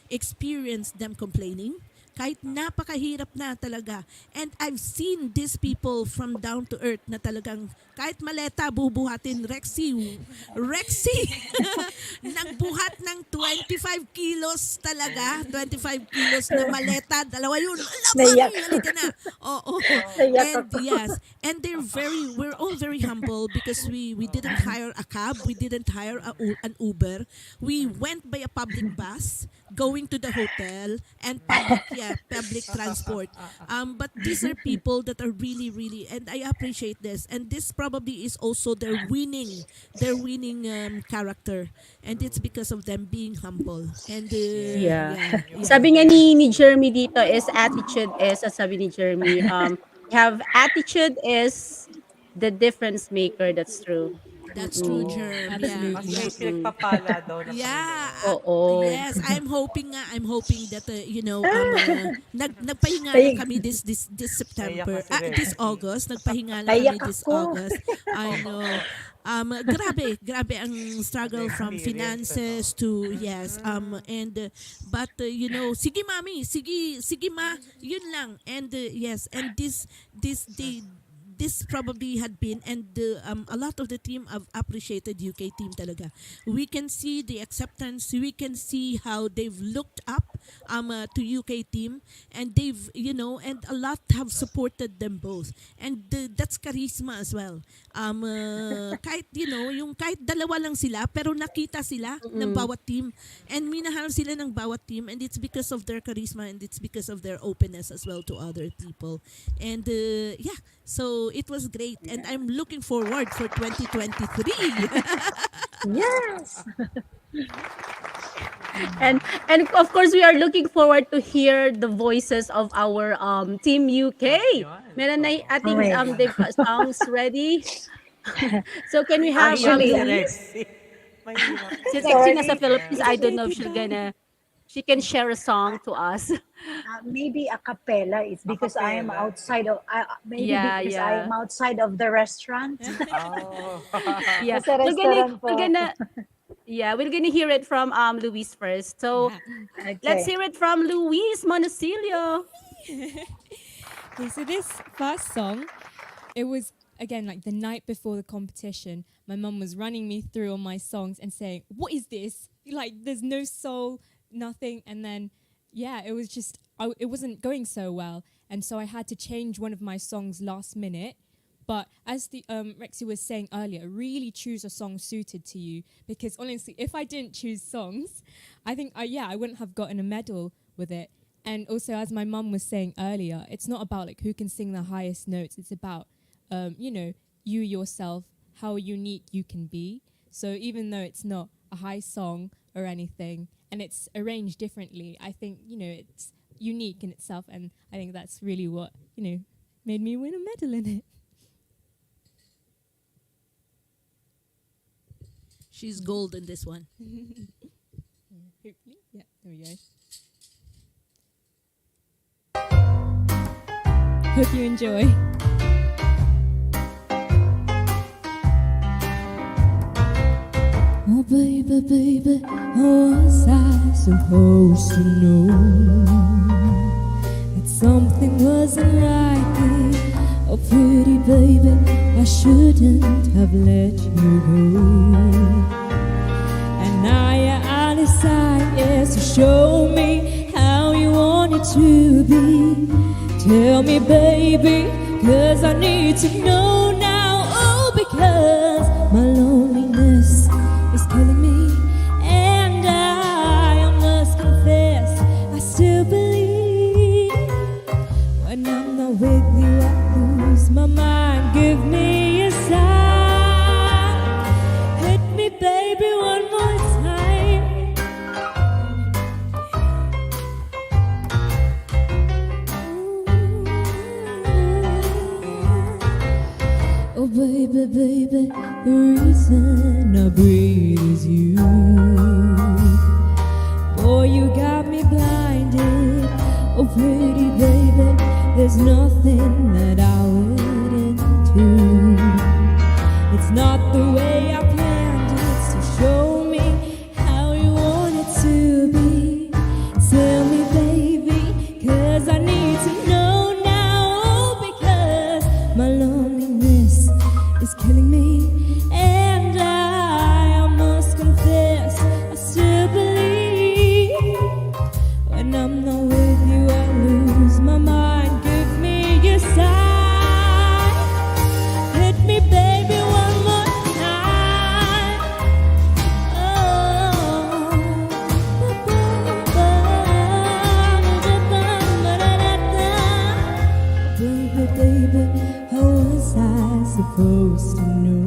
experienced them complaining. Kahit napakahirap na talaga. And I've seen these people from down to earth na talagang kahit maleta bubuhatin. Rexy nagbuhat ng 25 kilos talaga. 25 kilos na maleta. Dalawa yun. Naiyak. Halika na. Oo. Naiyak And ako. yes. And we're all very humble because we didn't hire a cab. We didn't hire an Uber. We went by a public bus going to the hotel and public transport. But these are people that are really, really, and I appreciate this. And this probably is also their winning character, and it's because of them being humble. And Yeah. Sabi nga ni Jeremy dito is attitude is, sabi ni Jeremy, have attitude is the difference maker. That's true. That's true, Germ. Yeah. Mas Absolutely. may pinagpapala daw na Yeah. Oo. Yes, I'm hoping that nagpahinga lang Ay- kami this September. Naiyak na si This Rexy. August nagpahinga lang Naiyak kami this ako. August. I know. Grabe ang struggle from finances to yes. But sige mami, sige ma, yun lang. And yes, and this probably had been, and a lot of the team have appreciated UK team talaga. We can see the acceptance, we can see how they've looked up to UK team, and they've and a lot have supported them both, and that's charisma as well. Kahit yung kahit dalawa lang sila pero nakita sila ng bawat team, and minahal sila ng bawat team, and it's because of their charisma, and it's because of their openness as well to other people. And so it was great, and I'm looking forward for 2023. Yes. And of course we are looking forward to hear the voices of our Team UK. Meron na ating Oh my God. they've got songs ready. So can we have Actually, Louise? Mahirap. Si Sorry. Rexy nasa Philippines, I don't know if she can share a song to us. Maybe a cappella. It's because I am Acapella. outside of. Maybe Yeah, because yeah. I am outside of the restaurant. Oh. Yeah. Nasa restaurant po. We're gonna hear it from Louise first. So Okay. let's hear it from Louise Monocillo. Okay, so this first song, it was again like the night before the competition. My mum was running me through all my songs and saying, "What is this? Like, there's no soul, nothing." And then yeah, it was just it wasn't going so well, and so I had to change one of my songs last minute. But as the Rexy was saying earlier, really choose a song suited to you, because honestly, if I didn't choose songs, I think I wouldn't have gotten a medal with it. And also, as my mum was saying earlier, it's not about like who can sing the highest notes. It's about you yourself, how unique you can be. So even though it's not a high song or anything, and it's arranged differently, I think it's unique in itself, and I think that's really what made me win a medal in it. She's gold in this one. Hopefully, yeah, there we go. Hope you enjoy. Oh baby, baby, how was I supposed to know that something wasn't right here? Oh pretty baby, I shouldn't have let you go. And now you're out of sight, yes, so show me how you want it to be. Tell me baby, 'cause I need to know now. Oh, because my loneliness is killing me, and I must confess I still believe when I'm not with you I lose my mind. Give me a sign, hit me baby one more time. Oh baby, baby, the reason I breathe is you. Boy, you got me blinded. Oh pretty baby, there's nothing that I wouldn't do. It's not the way I planned it, so show me how you want it to be. Tell me baby, 'cause I need to know now. Oh, because my loneliness is killing me, and I must confess I still believe when I'm not with you I lose my mind. Give me a sign, hit me baby one more time. Baby, baby, how was I supposed to know?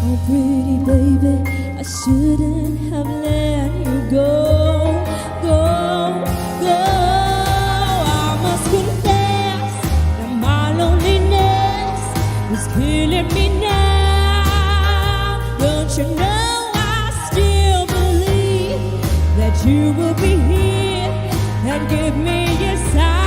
Oh pretty baby, I shouldn't have let you go, go, go. I must confess that my loneliness is killing me now. Don't you know I still believe that you will be here and give me a sign.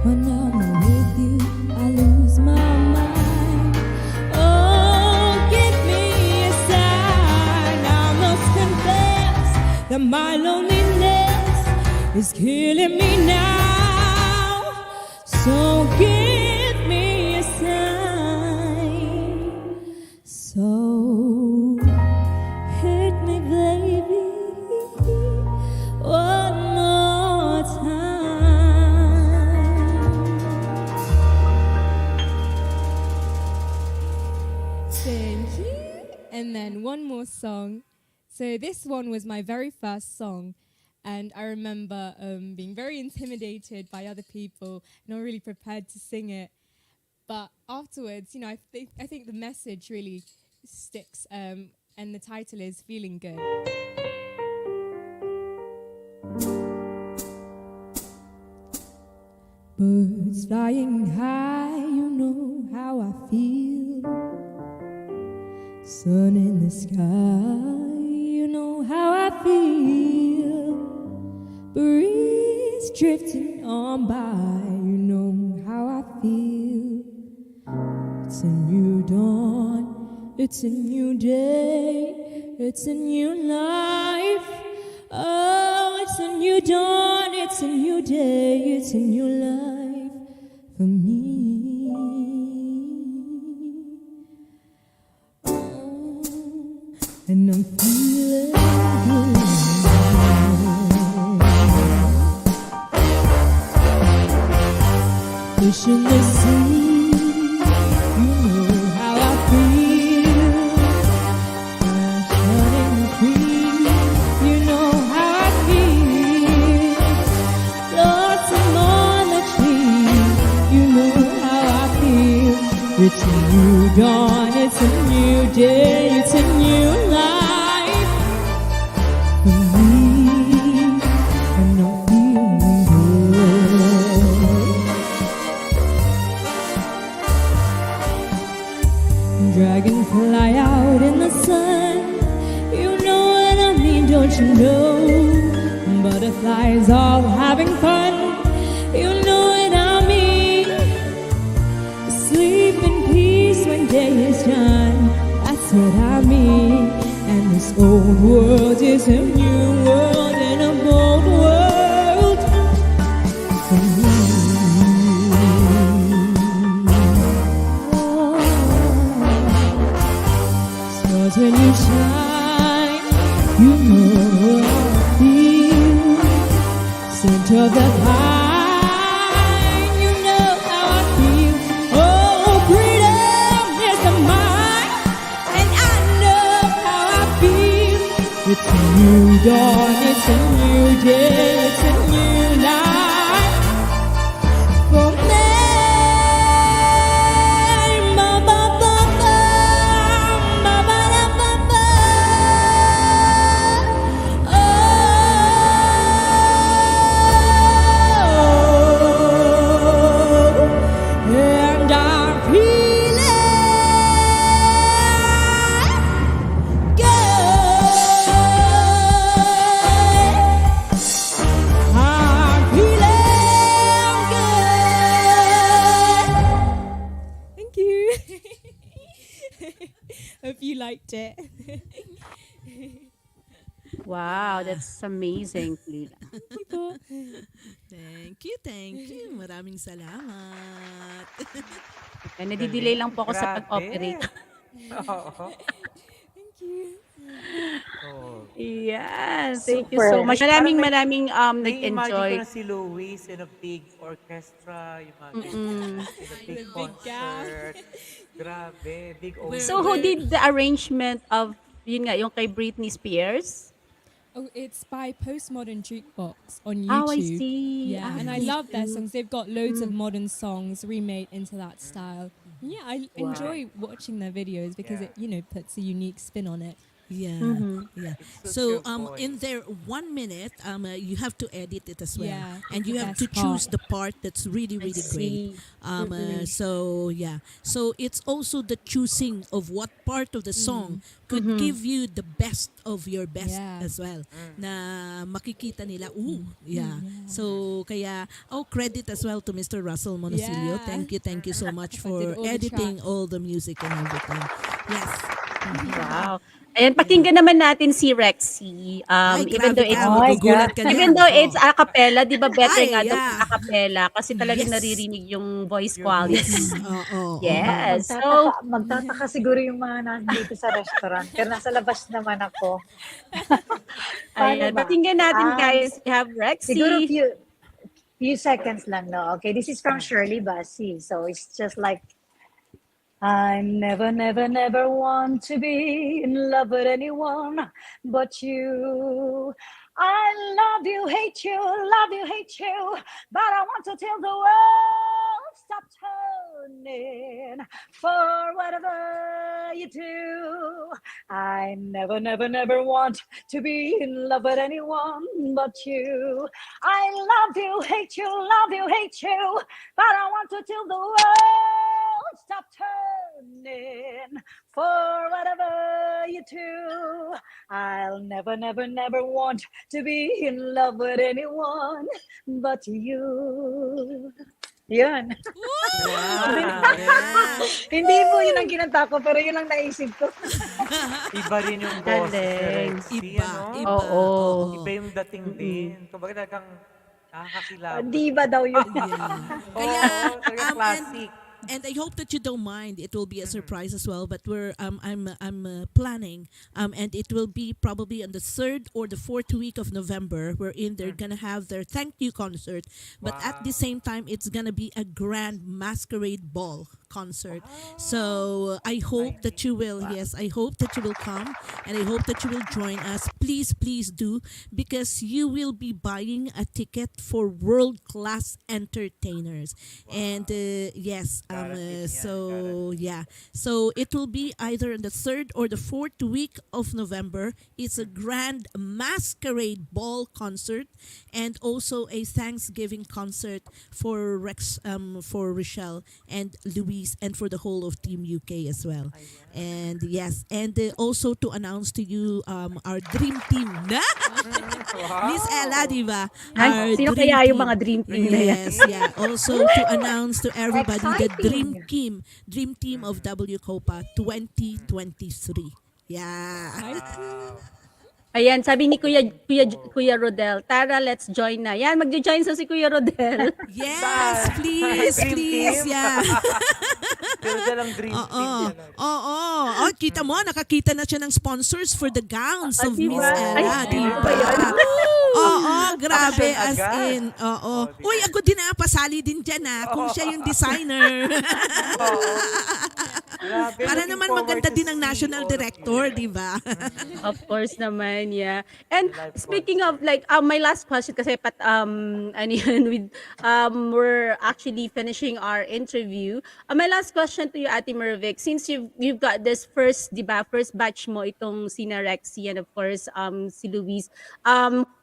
When I'm with you, I lose my mind. Oh, give me a sign. I must confess that my loneliness is killing me now. So give me a sign. So hit me, baby, one more time. Thank you. And then one more song. So this one was my very first song, and I remember being very intimidated by other people, not really prepared to sing it. But afterwards, I think the message really sticks, and the title is Feeling Good. Birds flying high, you know how I feel. sun in the sky, you know how I feel. Breeze drifting on by, you know how I feel. It's a new dawn, it's a new day, it's a new life. Oh, it's a new dawn, it's a new day, it's a new life for me. Oh, and I'm feeling good. Fish in the sea, you know how I feel. Running free, you know how I feel. Blossom on the tree, you know how I feel. It's a new dawn, it's a new day, it's a new life for me, and I'm feeling good. Dragonfly out in the sun, you know what I mean, don't you know? Butterflies all having fun, you know what I mean. Sleep in peace when day is done, that's what I mean. And this old world is a new world and a bold world for me. Stars when you shine, you know how I feel. Center of the pine, you know how I feel. Oh, freedom is mine, and I know how I feel. It's a new dawn, it's a new day, it's a new life for me. Ba, ba, ba, ba, ba, ba, da, ba, ba. Oh, and I'm feeling good. I'm feeling good. Thank you. Hope you liked it. Wow, that's amazing, Lila. Thank you. Maraming salamat. And nadidelay Galing. lang po ako sa pag-operate. Grabe. Oo. Thank you. Oh. Yes, thank you so Super. much. Parang Maraming nai-imagine ko nag-enjoy. na si Louise in a big orchestra, yung mga ganyan, in a big The big gown. concert. Grabe, big So who opening. did the arrangement of yun nga yung kay Britney Spears? Oh, it's by Postmodern Jukebox on Oh, I YouTube. see. Yeah, and I thank love their you. songs. They've got loads of modern songs remade into that style. And yeah, I Wow. enjoy watching their videos because Yeah. it, puts a unique spin on it. Yeah, Mhm. yeah. It suits So your voice. in their 1 minute, you have to edit it as well, Yeah, and you the have best to choose part. the part that's really I really great. see. So yeah, so it's also the choosing of what part of the song could give you the best of your best Yeah. as well. Na makikita nila, yeah. So kaya credit as well to Mr. Russell Monocillo. Yeah. Thank you so much I did for all the editing tracks. all the music and everything. Yes. Wow. Ayan, pakinggan naman natin si Rexy. Ay, Even grabe though ka. it's Oh my Magugulat God. ka even niyan. though it's Oh. a cappella, 'di ba better Ay, nga daw yeah. pag a cappella kasi talagang Yes. naririnig yung voice Your quality. voice. Oo. Yes. So, Magtataka siguro yung mga nandito sa restaurant. Pero nasa labas naman ako. Paano ayan, ba? pakinggan natin guys. We have Siguro Rexy. few seconds lang, no? Okay, this is from Shirley Bassey. So it's just like, I never, never, never want to be in love with anyone but you. I love you, hate you, but I want to tell the world stop turning for whatever you do. I never, never, never want to be in love with anyone but you. I love you, hate you, but I want to tell the world stop turning for whatever I'll never, never, never want to be in love with anyone but you. Yun. Wow. Yeah. Hindi po yun ang kinanta ko, pero yun ang naisip ko. Iba rin yung boses ni Galing. Rexy, Iba, ano? iba. Oo. Oo. Iba yung dating din. Kumbaga talagang nakakakilabot. Diva daw yun. Yeah. Oo, Kaya, talagang classic. and I hope that you don't mind. It will be a surprise as well. But I'm planning, and it will be probably on the 3rd or the 4th week of November, wherein they're gonna have their thank you concert. But at the same time, it's gonna be a grand masquerade ball concert. So I hope that you will. Yes, I hope that you will come, and I hope that you will join us. Please, please do, because you will be buying a ticket for world class entertainers. And yes. So yeah, so it will be either on the 3rd or the 4th week of November. It's a grand masquerade ball concert, and also a Thanksgiving concert for for Rechelle and Louise, and for the whole of Team UK as well. And yes, and also to announce to you our dream team, Miss Ela, Diva. Our Sino dream kaya yung team. mga dream team na yan? Yes, yeah. Also to announce to everybody the dream team of WCOPA 2023. Yeah. Ayan, sabi ni Kuya Rodel, Tara, let's join na. Yan, magjo-join sa si Kuya Rodel. Yes, please, Dream please. team? Yeah. Pero dalang dream team yan. Oo. Oh, kita mo, nakakita na siya ng sponsors for the gowns of diba? Miss Ela, Ay, diba? ba yan? Oo, grabe, Action as agad. in. Oo. Uy, ako din pasali din dyan kung siya yung designer. Grabe, Para looking naman forward maganda to din ang see national all of director, you. di ba? Of course naman, yeah. And speaking of like my last question kasi ano yun, we're actually finishing our interview. My last question to you, Ate Mervic, since you've got this first, 'di ba, first batch mo itong sina Rexy and of course si Louise.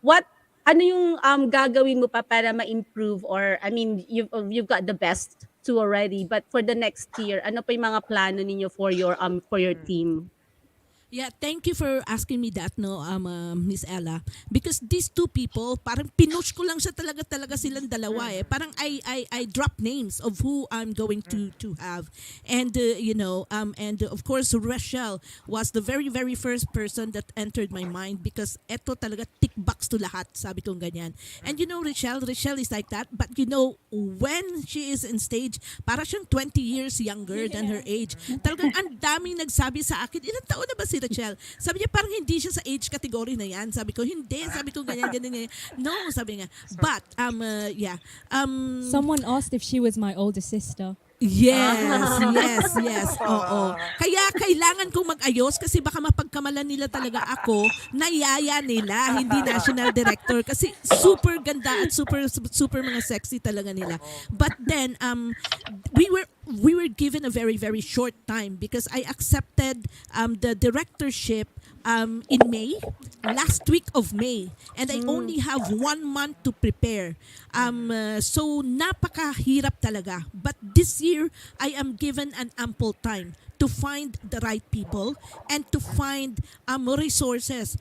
What ano yung gagawin mo pa para ma-improve, or I mean you've got the best two already, but for the next year, ano pa yung mga plano ninyo for your team? Yeah, thank you for asking me that, Miss Ella. Because these two people, parang pinush ko lang siya talaga silang dalawa Parang I drop names of who I'm going to have. And, and of course, Rechelle was the very, very first person that entered my mind, because eto talaga tick box to lahat, sabi kong ganyan. And Rechelle is like that. But when she is in stage, para siyang 20 years younger than her age. Talagang ang daming nagsabi sa akin, ilang taon na ba si Rechelle? Sabi niya, parang hindi siya sa age category na yan. Sabi ko, hindi. Sabi ko, ganyan. No, sabi nga. But, yeah. Someone asked if she was my older sister. Yes. Oo. Kaya kailangan kong mag-ayos, kasi baka mapagkamalan nila talaga ako na yaya nila, hindi national director, kasi super ganda at super mga sexy talaga nila. But then we were given a very, very short time, because I accepted the directorship in May, last week of May, and I only have 1 month to prepare. So napakahirap talaga. But this year, I am given an ample time to find the right people and to find resources,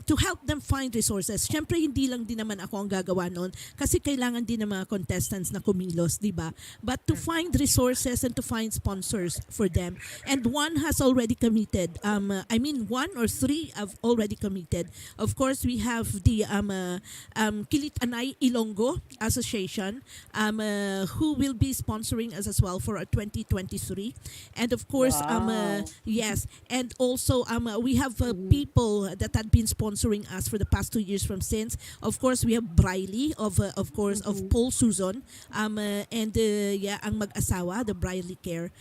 to help them find resources. Siyempre, hindi lang din naman ako ang gagawa noon, kasi kailangan din ng mga contestants na kumilos, di ba? But to find resources and to find sponsors for them. And one has already committed. One or three have already committed. Of course, we have the Kilit Anay Ilonggo Association, who will be sponsoring us as well for our 2023. And of course, yes, and also we have people that had been sponsoring us for the past 2 years from since. Of course, we have Briley of Paul Susan, and ang mag-asawa, the Briley Care.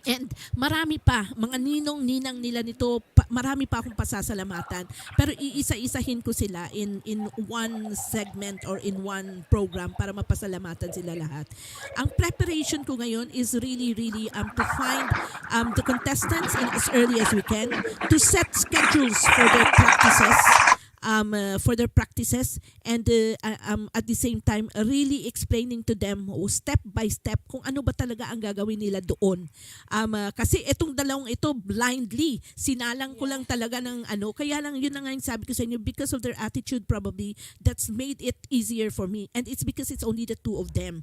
And marami pa, mga ninong-ninang nila nito, marami pa akong pasasalamatan. Pero iisa-isahin ko sila in one segment or in one program para mapasalamatan sila lahat. Ang preparation ko ngayon is really to find the contestants in as early as we can, to set schedules for their practices, for their practices, and at the same time really explaining to them step by step kung ano ba talaga ang gagawin nila doon. Kasi itong dalawang ito blindly sinalang ko lang talaga ng kaya lang yun na nga yung sabi ko sa inyo, because of their attitude probably that's made it easier for me, and it's because it's only the two of them.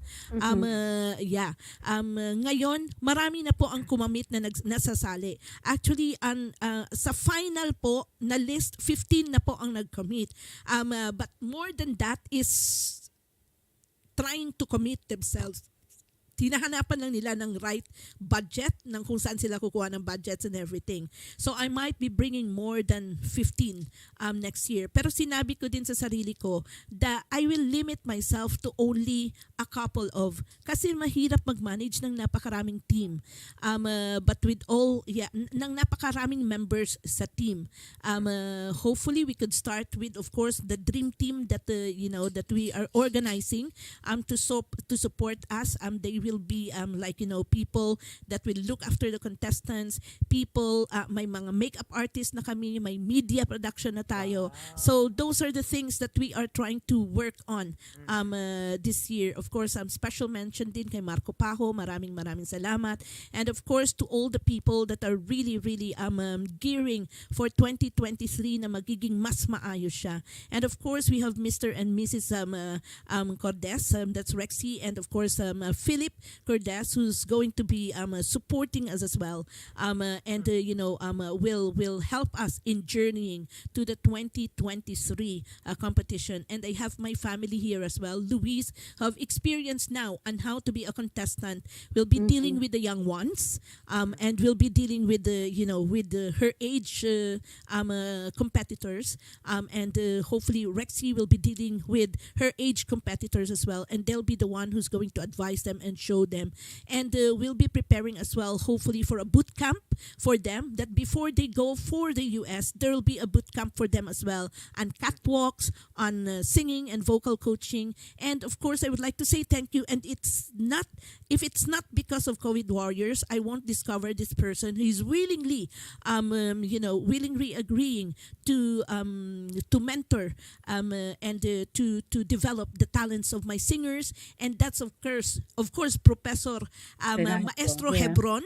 Ngayon marami na po ang kumamit na nasasali. Actually sa final po na list 15 na po ang nag-commit. But more than that is trying to commit themselves. Hinahanapan lang nila ng right budget, ng kung saan sila kukuha ng budgets and everything. So I might be bringing more than 15 next year. Pero sinabi ko din sa sarili ko that I will limit myself to only a couple of, kasi mahirap mag-manage ng napakaraming team. But with all, ng napakaraming members sa team. Hopefully we could start with, of course, the dream team that that we are organizing to support us. They will be people that will look after the contestants, people, may mga makeup artists na kami, may media production na tayo. So those are the things that we are trying to work on this year. Of course, special mention din kay Marco Pajo, maraming salamat. And of course to all the people that are really gearing for 2023 na magiging mas maayos siya. And of course we have Mr. and Mrs. CORDEZ, that's Rexy, and of course Philip CORDEZ, who's going to be supporting us as well, and will help us in journeying to the 2023 competition. And I have my family here as well. Louise have experience now on how to be a contestant. Will be dealing with the young ones, and will be dealing with her age competitors, and hopefully Rexy will be dealing with her age competitors as well, and they'll be the one who's going to advise them and show them. And we'll be preparing as well, hopefully, for a boot camp for them, that before they go for the US, there will be a boot camp for them as well, on catwalks, on singing and vocal coaching. And of course, I would like to say thank you. And if it's not because of COVID Warriors, I won't discover this person who is willingly agreeing to mentor and to develop the talents of my singers. And that's of course Professor Maestro Hebron,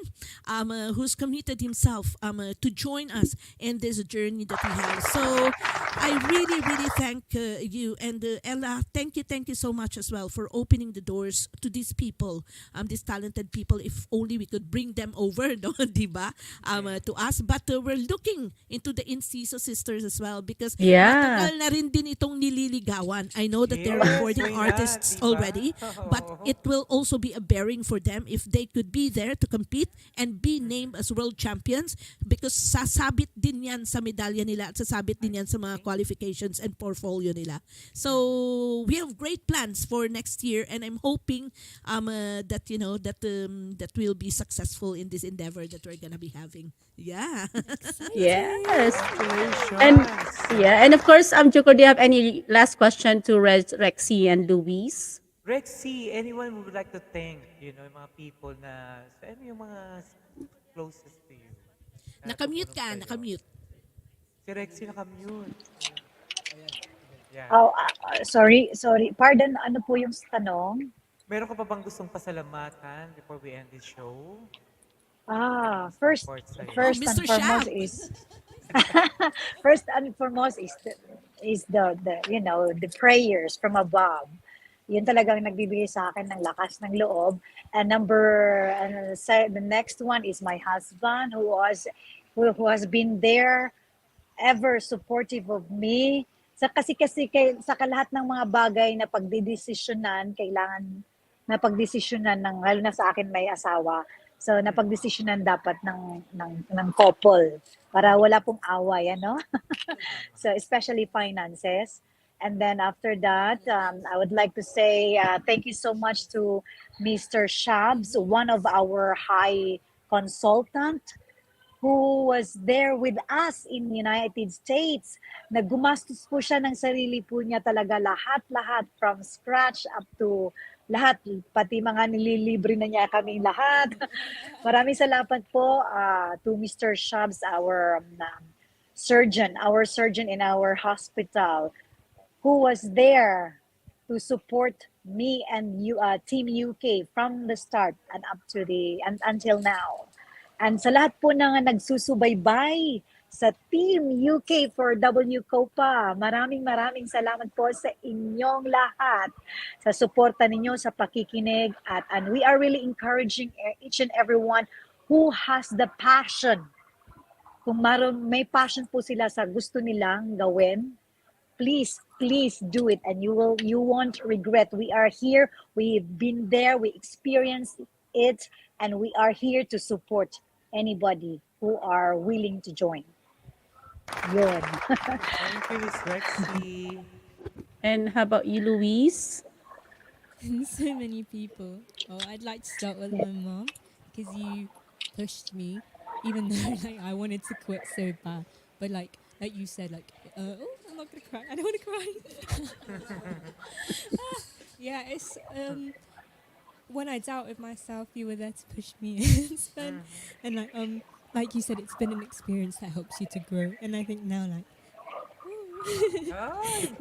who's committed himself to join us in this journey that we have. So I really thank you, and Ella, thank you so much as well for opening the doors to these people, these talented people. If only we could bring them over, no, diba, to us. But we're looking into the Inciso sisters as well, because matagal na rin din itong nililigawan. I know that they're recording artists already, but it will also be a bearing for them if they could be there to compete and be named as world champions, because sasabit din yan sa medalya nila at sasabit din yan sa mga qualifications and portfolio nila. So we have great plans for next year, and I'm hoping that we'll be successful in this endeavor that we're gonna be having. Yeah. Yes. And of course, Joko, do you have any last question to Rexy and Louise? Rexy, anyone would like to thank, yung mga people na, yung mga closest to you? Nakamute ka, nakamute. Si Rexy nakamute. Yeah. Oh, sorry. Pardon, ano po yung tanong? Meron ka pa bang gustong pasalamatan before we end this show? First and foremost is first and foremost is the prayers from above. Yun talagang nagbibigay sa akin ng lakas ng loob. And the next one is my husband, who has been there, ever supportive of me. Kasi sa lahat ng mga bagay na pagdidesisyonan, kailangan na pagdesisyonan ng, lalo na sa akin may asawa. So napagdesisyonan dapat ng couple para wala pong away, ano? So especially finances. And then after that, I would like to say thank you so much to Mr. Shabs, one of our high consultant, who was there with us in the United States. Naggumastos po siya ng sarili po niya talaga, lahat from scratch up to lahat, pati mga nililibre na niya kaming lahat. Maraming salamat po to Mr. Shabs, our surgeon, our surgeon in our hospital, who was there to support me and Team UK from the start and up to and until now. And sa lahat po na nagsusubaybay sa Team UK for WCOPA, maraming salamat po sa inyong lahat sa suporta ninyo, sa pakikinig, and we are really encouraging each and everyone who has the passion. Kung may passion po sila sa gusto nilang gawin, please do it, and you won't regret. We are here, we've been there, we experienced it, and we are here to support anybody who are willing to join. Yun. Thank you, Miss Rexy. And how about you, Louise? So many people. Oh, I'd like to start with my mom because you pushed me, even though like I wanted to quit so bad. But like you said, like oh, I'm not gonna cry. I don't want to cry. Yeah, it's when I doubted myself, you were there to push me and like you said, it's been an experience that helps you to grow. And I think now, like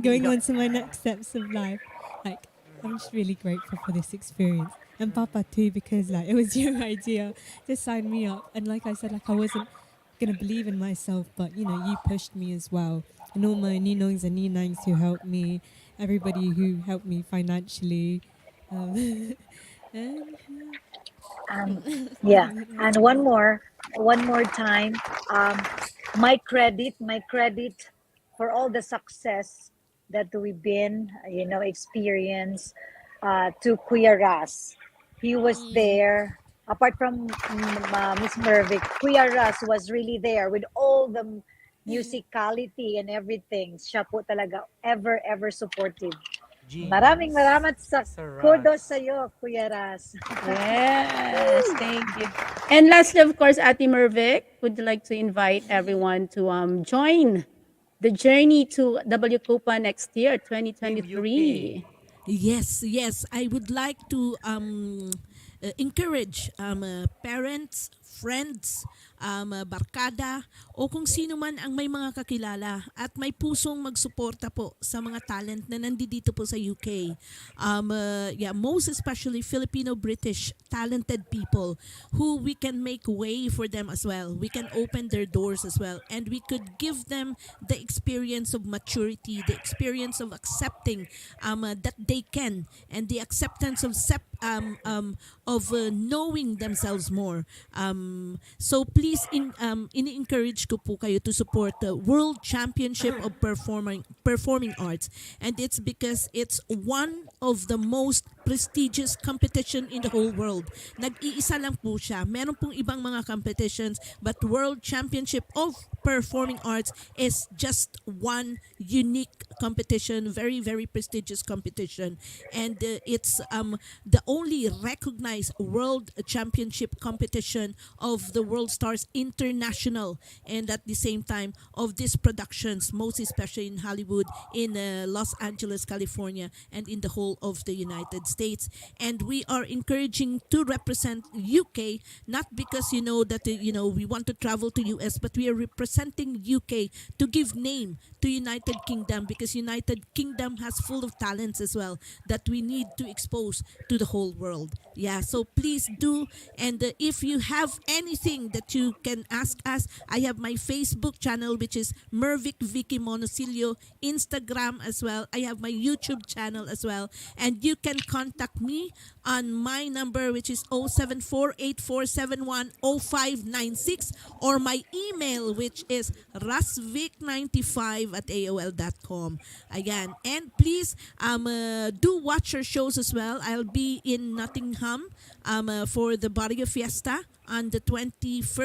going on to my next steps of life, like I'm just really grateful for this experience. And Papa too, because like it was your idea to sign me up. And like I said, like I wasn't gonna believe in myself, but you know, you pushed me as well. And all my ninongs and ninangs who helped me, everybody who helped me financially. And Yeah, and one more time, my credit for all the success that we've been, experience, to Kuya Ras. He was there. Apart from Miss Mervic, Kuya Ras was really there with all the musicality and everything. Siya po talaga ever supportive. Maraming sa kudos sa'yo, Kuya Ras. Yes, thank you. And lastly, of course, Ate Mervic, would you like to invite everyone to join the journey to WCOPA next year, 2023? Yes, I would like to encourage parents, friends, barkada, o kung sino man ang may mga kakilala at may pusong magsuporta po sa mga talent na nandito po sa UK. Most especially Filipino-British talented people who we can make way for them as well. We can open their doors as well, and we could give them the experience of maturity, the experience of accepting that they can, and the acceptance of knowing themselves more. So please ini-encourage ko po kayo to support the World Championship of Performing Arts, and it's because it's one of the most prestigious competition in the whole world. Nag-iisa lang po siya. Meron pong ibang mga competitions, but World Championship of Performing Arts is just one unique competition, very prestigious competition, and it's the only recognized World Championship competition of the World Stars International, and at the same time of these productions, most especially in Hollywood, in Los Angeles, California, and in the whole of the United States. And we are encouraging to represent UK, not because that we want to travel to US, but we are representing UK to give name to United Kingdom, because United Kingdom has full of talents as well that we need to expose to the whole world. Yeah, so please do. And if you have anything that you can ask us, I have my Facebook channel, which is MERVIC Monocillo, Instagram as well. I have my YouTube channel as well, and you can contact me on my number, which is 074-8471-0596, or my email, which is rasvic95@aol.com. Again, and please do watch our shows as well. I'll be in Nottingham for the Barrio Fiesta on the 20th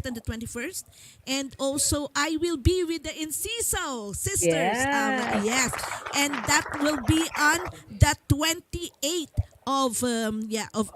and the 21st. And also, I will be with the Inciso Sisters. Yes. Yes. And that will be on the 28th of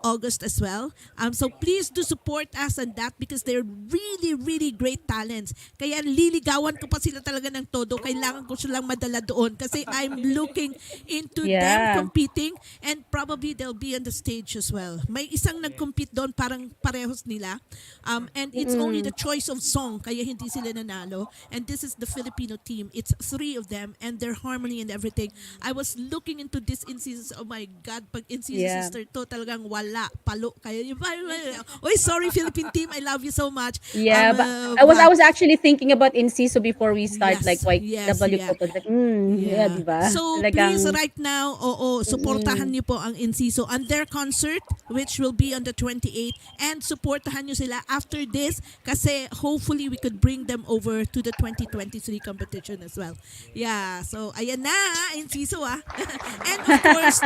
August as well. So please do support us on that because they're really really great talents. Kaya liligawan ko pa sila talaga ng todo. Kailangan ko silang madala doon kasi I'm looking into them Yeah. competing and probably they'll be on the stage as well. May isang nag-compete doon parang parehos nila. And it's only the choice of song kaya hindi sila nanalo. And this is the Filipino team. It's three of them and their harmony and everything. I was looking into this in seasons. Oh my God, pag in season Yeah. sister to talagang wala, palo. Kaya yung oy, sorry Philippine team, I love you so much. Yeah, but I was actually thinking about Inciso before we start, Yes, like yes, W yeah. Copa. Like, yeah, di ba? So Talagang, please right now, supportahan niyo po ang Inciso on their concert which will be on the 28th and supportahan niyo sila after this kasi hopefully we could bring them over to the 2023 competition as well. Yeah, so ayan na Inciso and of course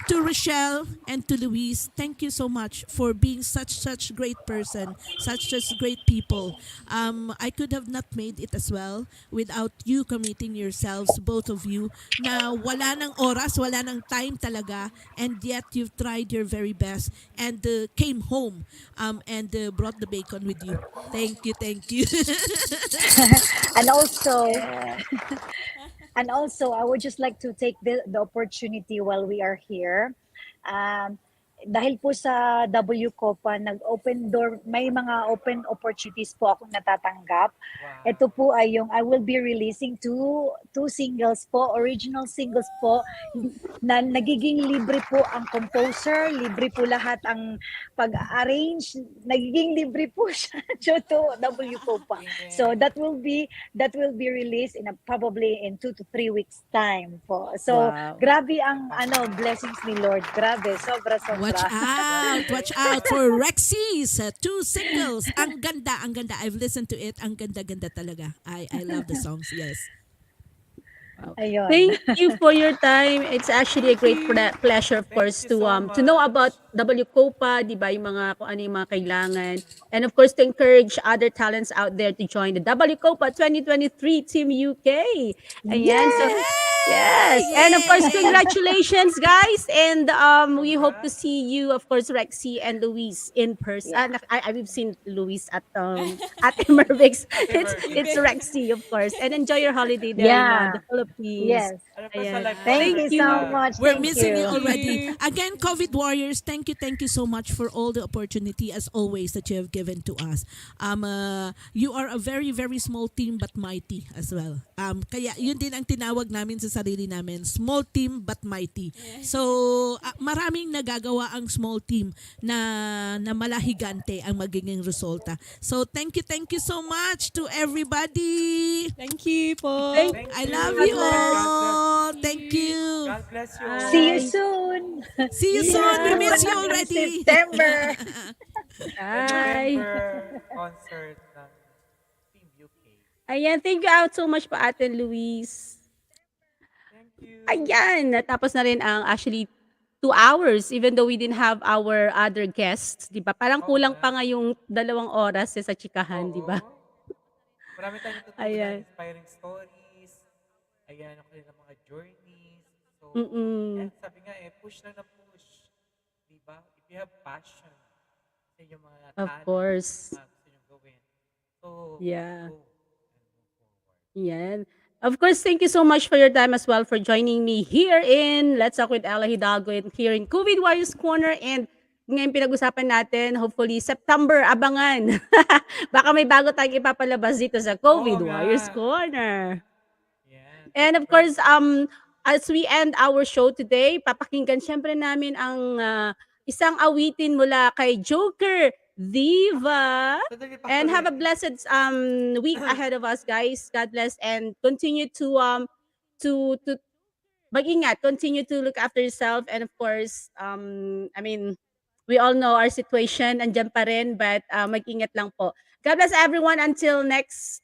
to Rochelle and to Louise, thank you so much for being such great person, such great people. I could have not made it as well without you committing yourselves, both of you, na wala ng oras, wala ng time talaga, and yet you've tried your very best and came home and brought the bacon with you. Thank you, thank you. And also, and also, I would just like to take the opportunity while we are here. Um, dahil po sa WCOPA, nag-open door, may mga open opportunities po akong natatanggap. Wow. Ito po ay yung I will be releasing two singles po, original singles po, na nagiging libre po ang composer, libre po lahat ang pag-arrange, nagiging libre po siya due to WCOPA. So that will be released in probably in 2 to 3 weeks time po. So Wow. grabe ang blessings ni Lord. Grabe, sobra. Watch out for Rexy's two singles. Ang ganda, ang ganda. I've listened to it. Ang ganda-ganda talaga. I love the songs. Yes. Ayun. Thank you for your time. It's actually a great pleasure, of Thank course, you to so to know much. about WCOPA, di ba, yung mga kung ano yung mga kailangan. And of course, to encourage other talents out there to join the WCOPA 2023 Team UK. Ayan, so yes. And of course, congratulations, guys. And we hope to Congrats. see you, of course, Rexy and Louise in person. Yeah. We've seen Louise at Mervic's. It's Mervic. Rexy, of course. And enjoy your holiday there in Yeah. the Philippines. Yes. And of course, Ayan. Thank Thank you so you. much. We're Thank missing you you. already. Again, COVID Warriors, thank you so much for all the opportunity as always that you have given to us. You are a very, very small team but mighty as well. Kaya yun din ang tinawag namin sa sarili namin, small team but mighty. So, maraming nagagawa ang small team na malahigante ang magiging resulta. So, thank you so much to everybody. Thank you po. Thank I you. love God you bless. all. Thank you. God bless you. all. See you soon. See you soon. We miss you already. September. Bye. November concert ng Team UK. Ayan, thank you out so much pa Ate Luis. Thank you. Ayan, natapos na rin ang actually 2 hours even though we didn't have our other guests, di ba? Parang Oo kulang pa nga. nga yung 2 oras sa chikahan, di ba? Oo. Marami tayong natutunan, Ayan. inspiring stories. Ayan, ang kanilang mga journeys. So, Mm-mm. yan, sabi nga push lang na push. Diba? If you have passion sa inyong mga Of talent, course. mga gusto nyo gawin. So, Yeah. go and move forward. Yan. Of course, thank you so much for your time as well for joining me here in Let's Talk with Ela Hidalgo and here in COVID Warriors Corner. And ngayon pinag-usapan natin, hopefully September, abangan. Baka may bago tayong ipapalabas dito sa COVID Oo Warriors nga. Corner. Yan. And of September. course, as we end our show today, papakinggan syempre namin ang isang awitin mula kay Joker, Diva. Sandali pa And have a tuloy. blessed week ahead of us, guys. God bless and continue to mag-ingat, continue to look after yourself and of course, I mean, we all know our situation, andyan pa rin, but mag-ingat lang po. God bless everyone until next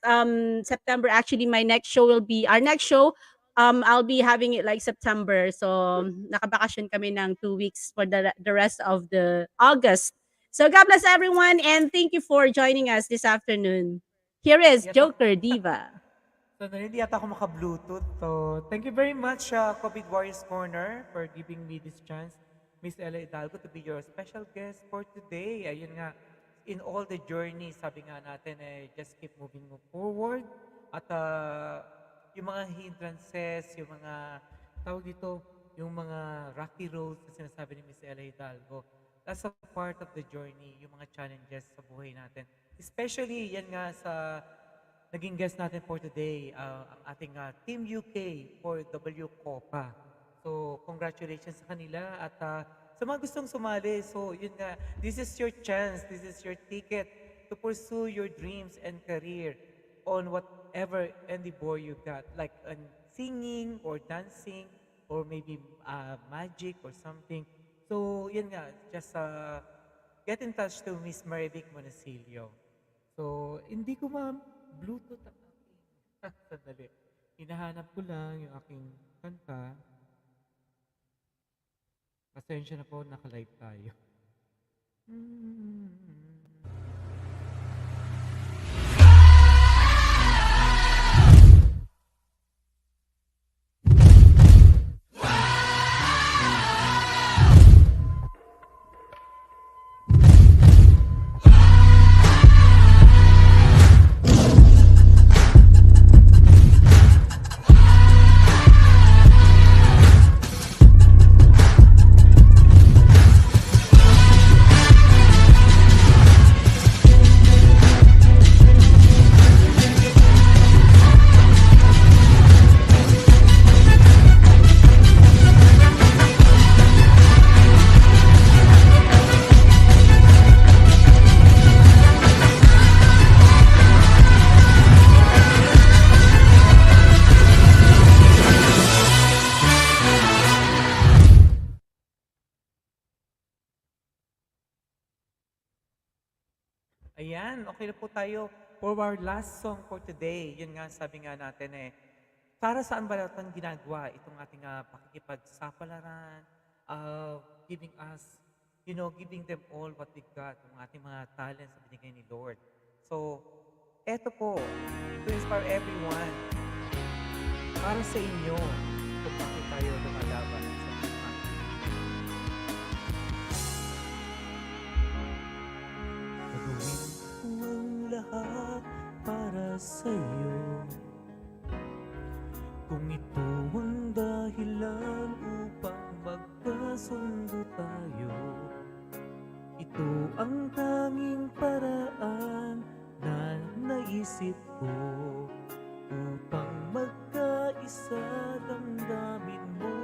September. Actually, our next show, I'll be having it like September. So, nakabakasyon kami ng 2 weeks for the rest of the August. So, God bless everyone and thank you for joining us this afternoon. Here is Yata- Joker Diva. So, hindi yata ako maka-Bluetooth. So, thank you very much, COVID Warriors Corner, for giving me this chance Miss Ela Hidalgo to be your special guest for today. Ayun nga, in all the journey, sabi nga natin, just keep moving forward. At yung mga hindrances, yung mga, tawag dito, yung mga rocky roads na sinasabi ni Miss Ela Hidalgo, that's a part of the journey, yung mga challenges sa buhay natin. Especially, yan nga sa naging guest natin for today, ang ating Team UK for WCOPA. So, congratulations sa kanila at sa mga gustong sumali. So, yun nga, this is your chance, this is your ticket to pursue your dreams and career on whatever endeavor you got, like singing or dancing or maybe magic or something. So, yun nga, just get in touch to Miss MERVIC Monocillo. So, hindi ko Bluetooth ang aking. Sandali. Hinahanap ko lang yung aking kanta. Pasensya na po, naka-live tayo. Ayan, okay na po tayo for our last song for today. Yun nga, sabi nga natin para saan ba natin ginagawa itong ating pakikipagsapalaran, giving us, giving them all what we got, yung ating mga talents na binigay ni Lord. So, eto po, to inspire everyone, para sa inyo, kung bakit tayo lumalaban sa mga gagawin ko ang lahat para sa'yo. Kung ito ang dahilan upang magkasundo tayo, ito ang tanging paraan na naisip ko upang magkaisa, damdamin mo,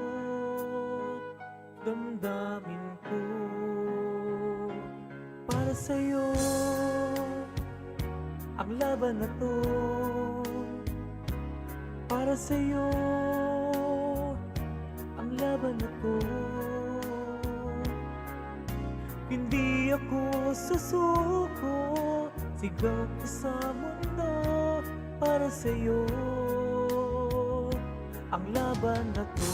damdamin ko. Para sa'yo ang laban na to, para sa'yo ang laban na to. Hindi ako susuko, sigaw ko sa mundo. Para sa'yo ang laban na to.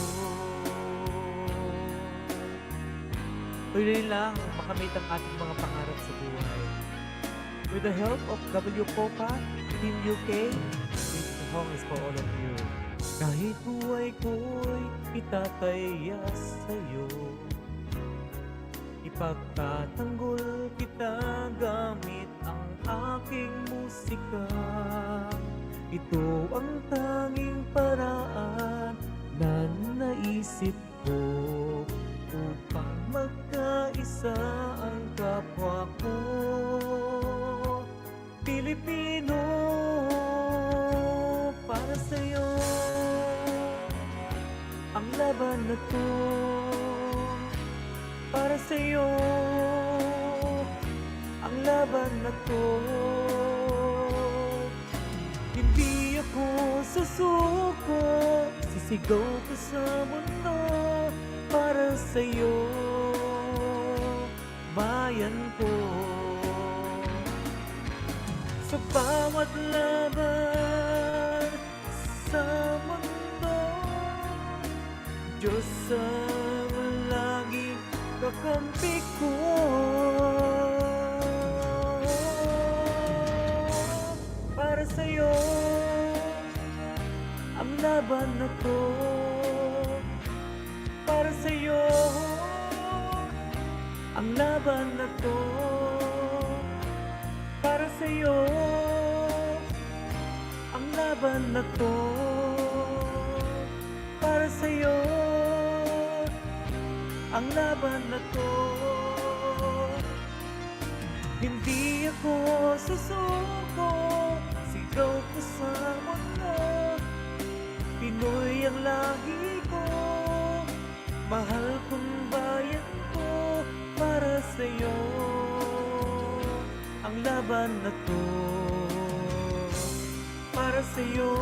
Tuloy lang makamit ang ating mga pangarap sa buhay. With the help of WCOPA, Team UK, this song is for all of you. Kahit buhay ko'y itataya sa'yo, ipagtatanggol kita gamit ang aking musika. Ito ang tanging paraan na naisip ko upang magkaisa ang kapwa ko. Pilipino, para sa'yo ang laban na to. Para sa'yo ang laban na to. Hindi ako susuko, sisigaw ko sa mundo. Para sa'yo, bayan ko. Sa bawat laban sa mundo, Diyos ang laging kakampi ko. Para sa'yo ang laban na to. Para sa'yo sa'yo ang laban na to. Para sa'yo ang laban na to. Hindi ako susuko, sigaw ko sa mundo. Pinoy ang lahi ko, mahal kong bayan ko. Para sa'yo ang laban na to. Para sa'yo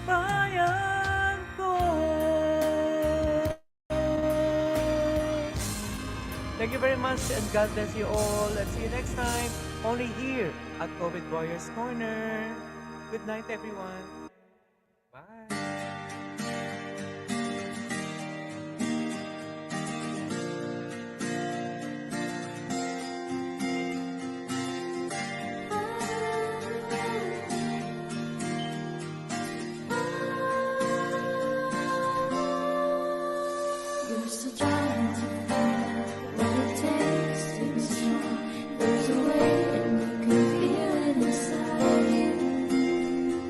bayan ko. Thank you very much and God bless you all. And see you next time, only here at COVID Warriors Corner. Good night, everyone. Bye. You're so trying to find what it takes to be strong. There's a way and you can feel it inside you.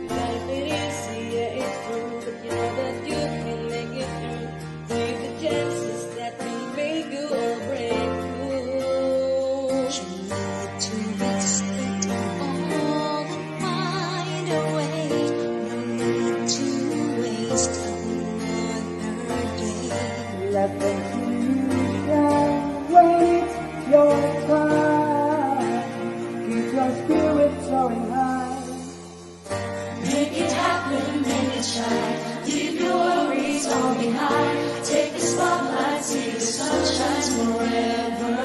Life it easy, yeah, it's true, but you know that you can make it through. Take the chances that can make you or break through. You need to expect all and find a way. No need to waste another day. Let them see that wait your time. Keep your spirit soaring high. Make it happen, make it shine. Leave your worries all behind. Take the spotlight, see the sun shines forever.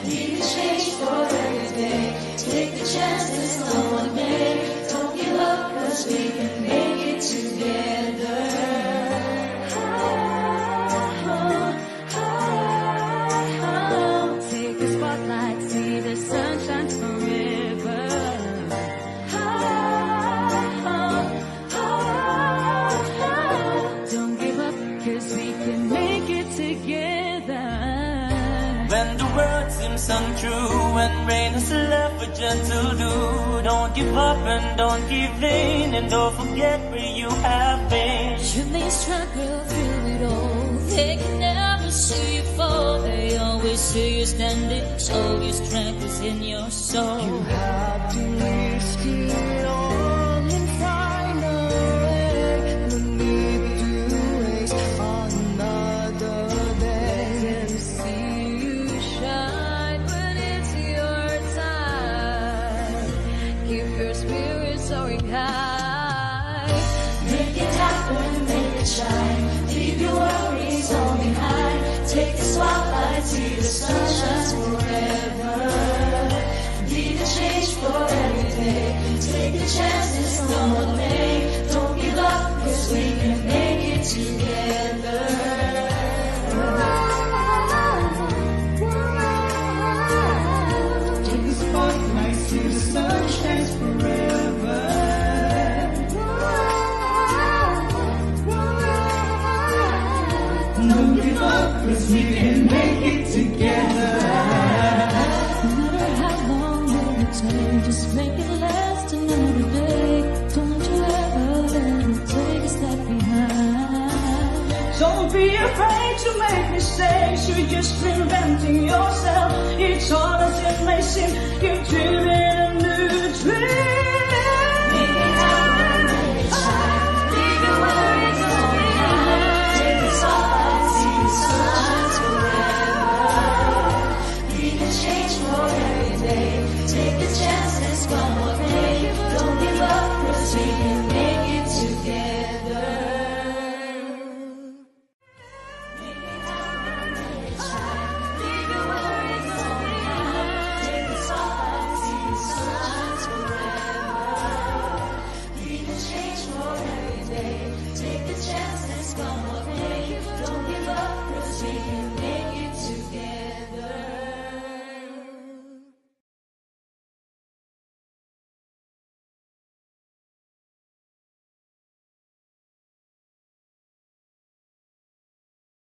Need a change for every day. Take the chances, no one may. Don't give up, 'cause we can make it together. Take the spotlight, see the sun shines forever. Don't give up, 'cause we can make it together. When the world seems untrue, when rain is left for gentle dew, don't give up and don't give in, and don't forget where you have been. You may struggle through it all. They can never see you fall. They always see you standing, so your strength is in your soul. You have to risk it all and find a way. No need to waste another day. Can see you shine when it's your time. Keep your spirit soaring high. Make it happen, make it shine. Leave your worries all behind. Take the spotlight, see the sun shines forever. Need a change for every day. Take the chances, no one may. Don't give up, 'cause we can make it together. Take the spotlight, see the sun shines forever. Don't give up, 'cause we can make it together. No matter how long will it take, just make it last another day. Don't you ever let it take a step behind. Don't be afraid to make mistakes. You're just reinventing yourself. It's hard as it may seem. You dream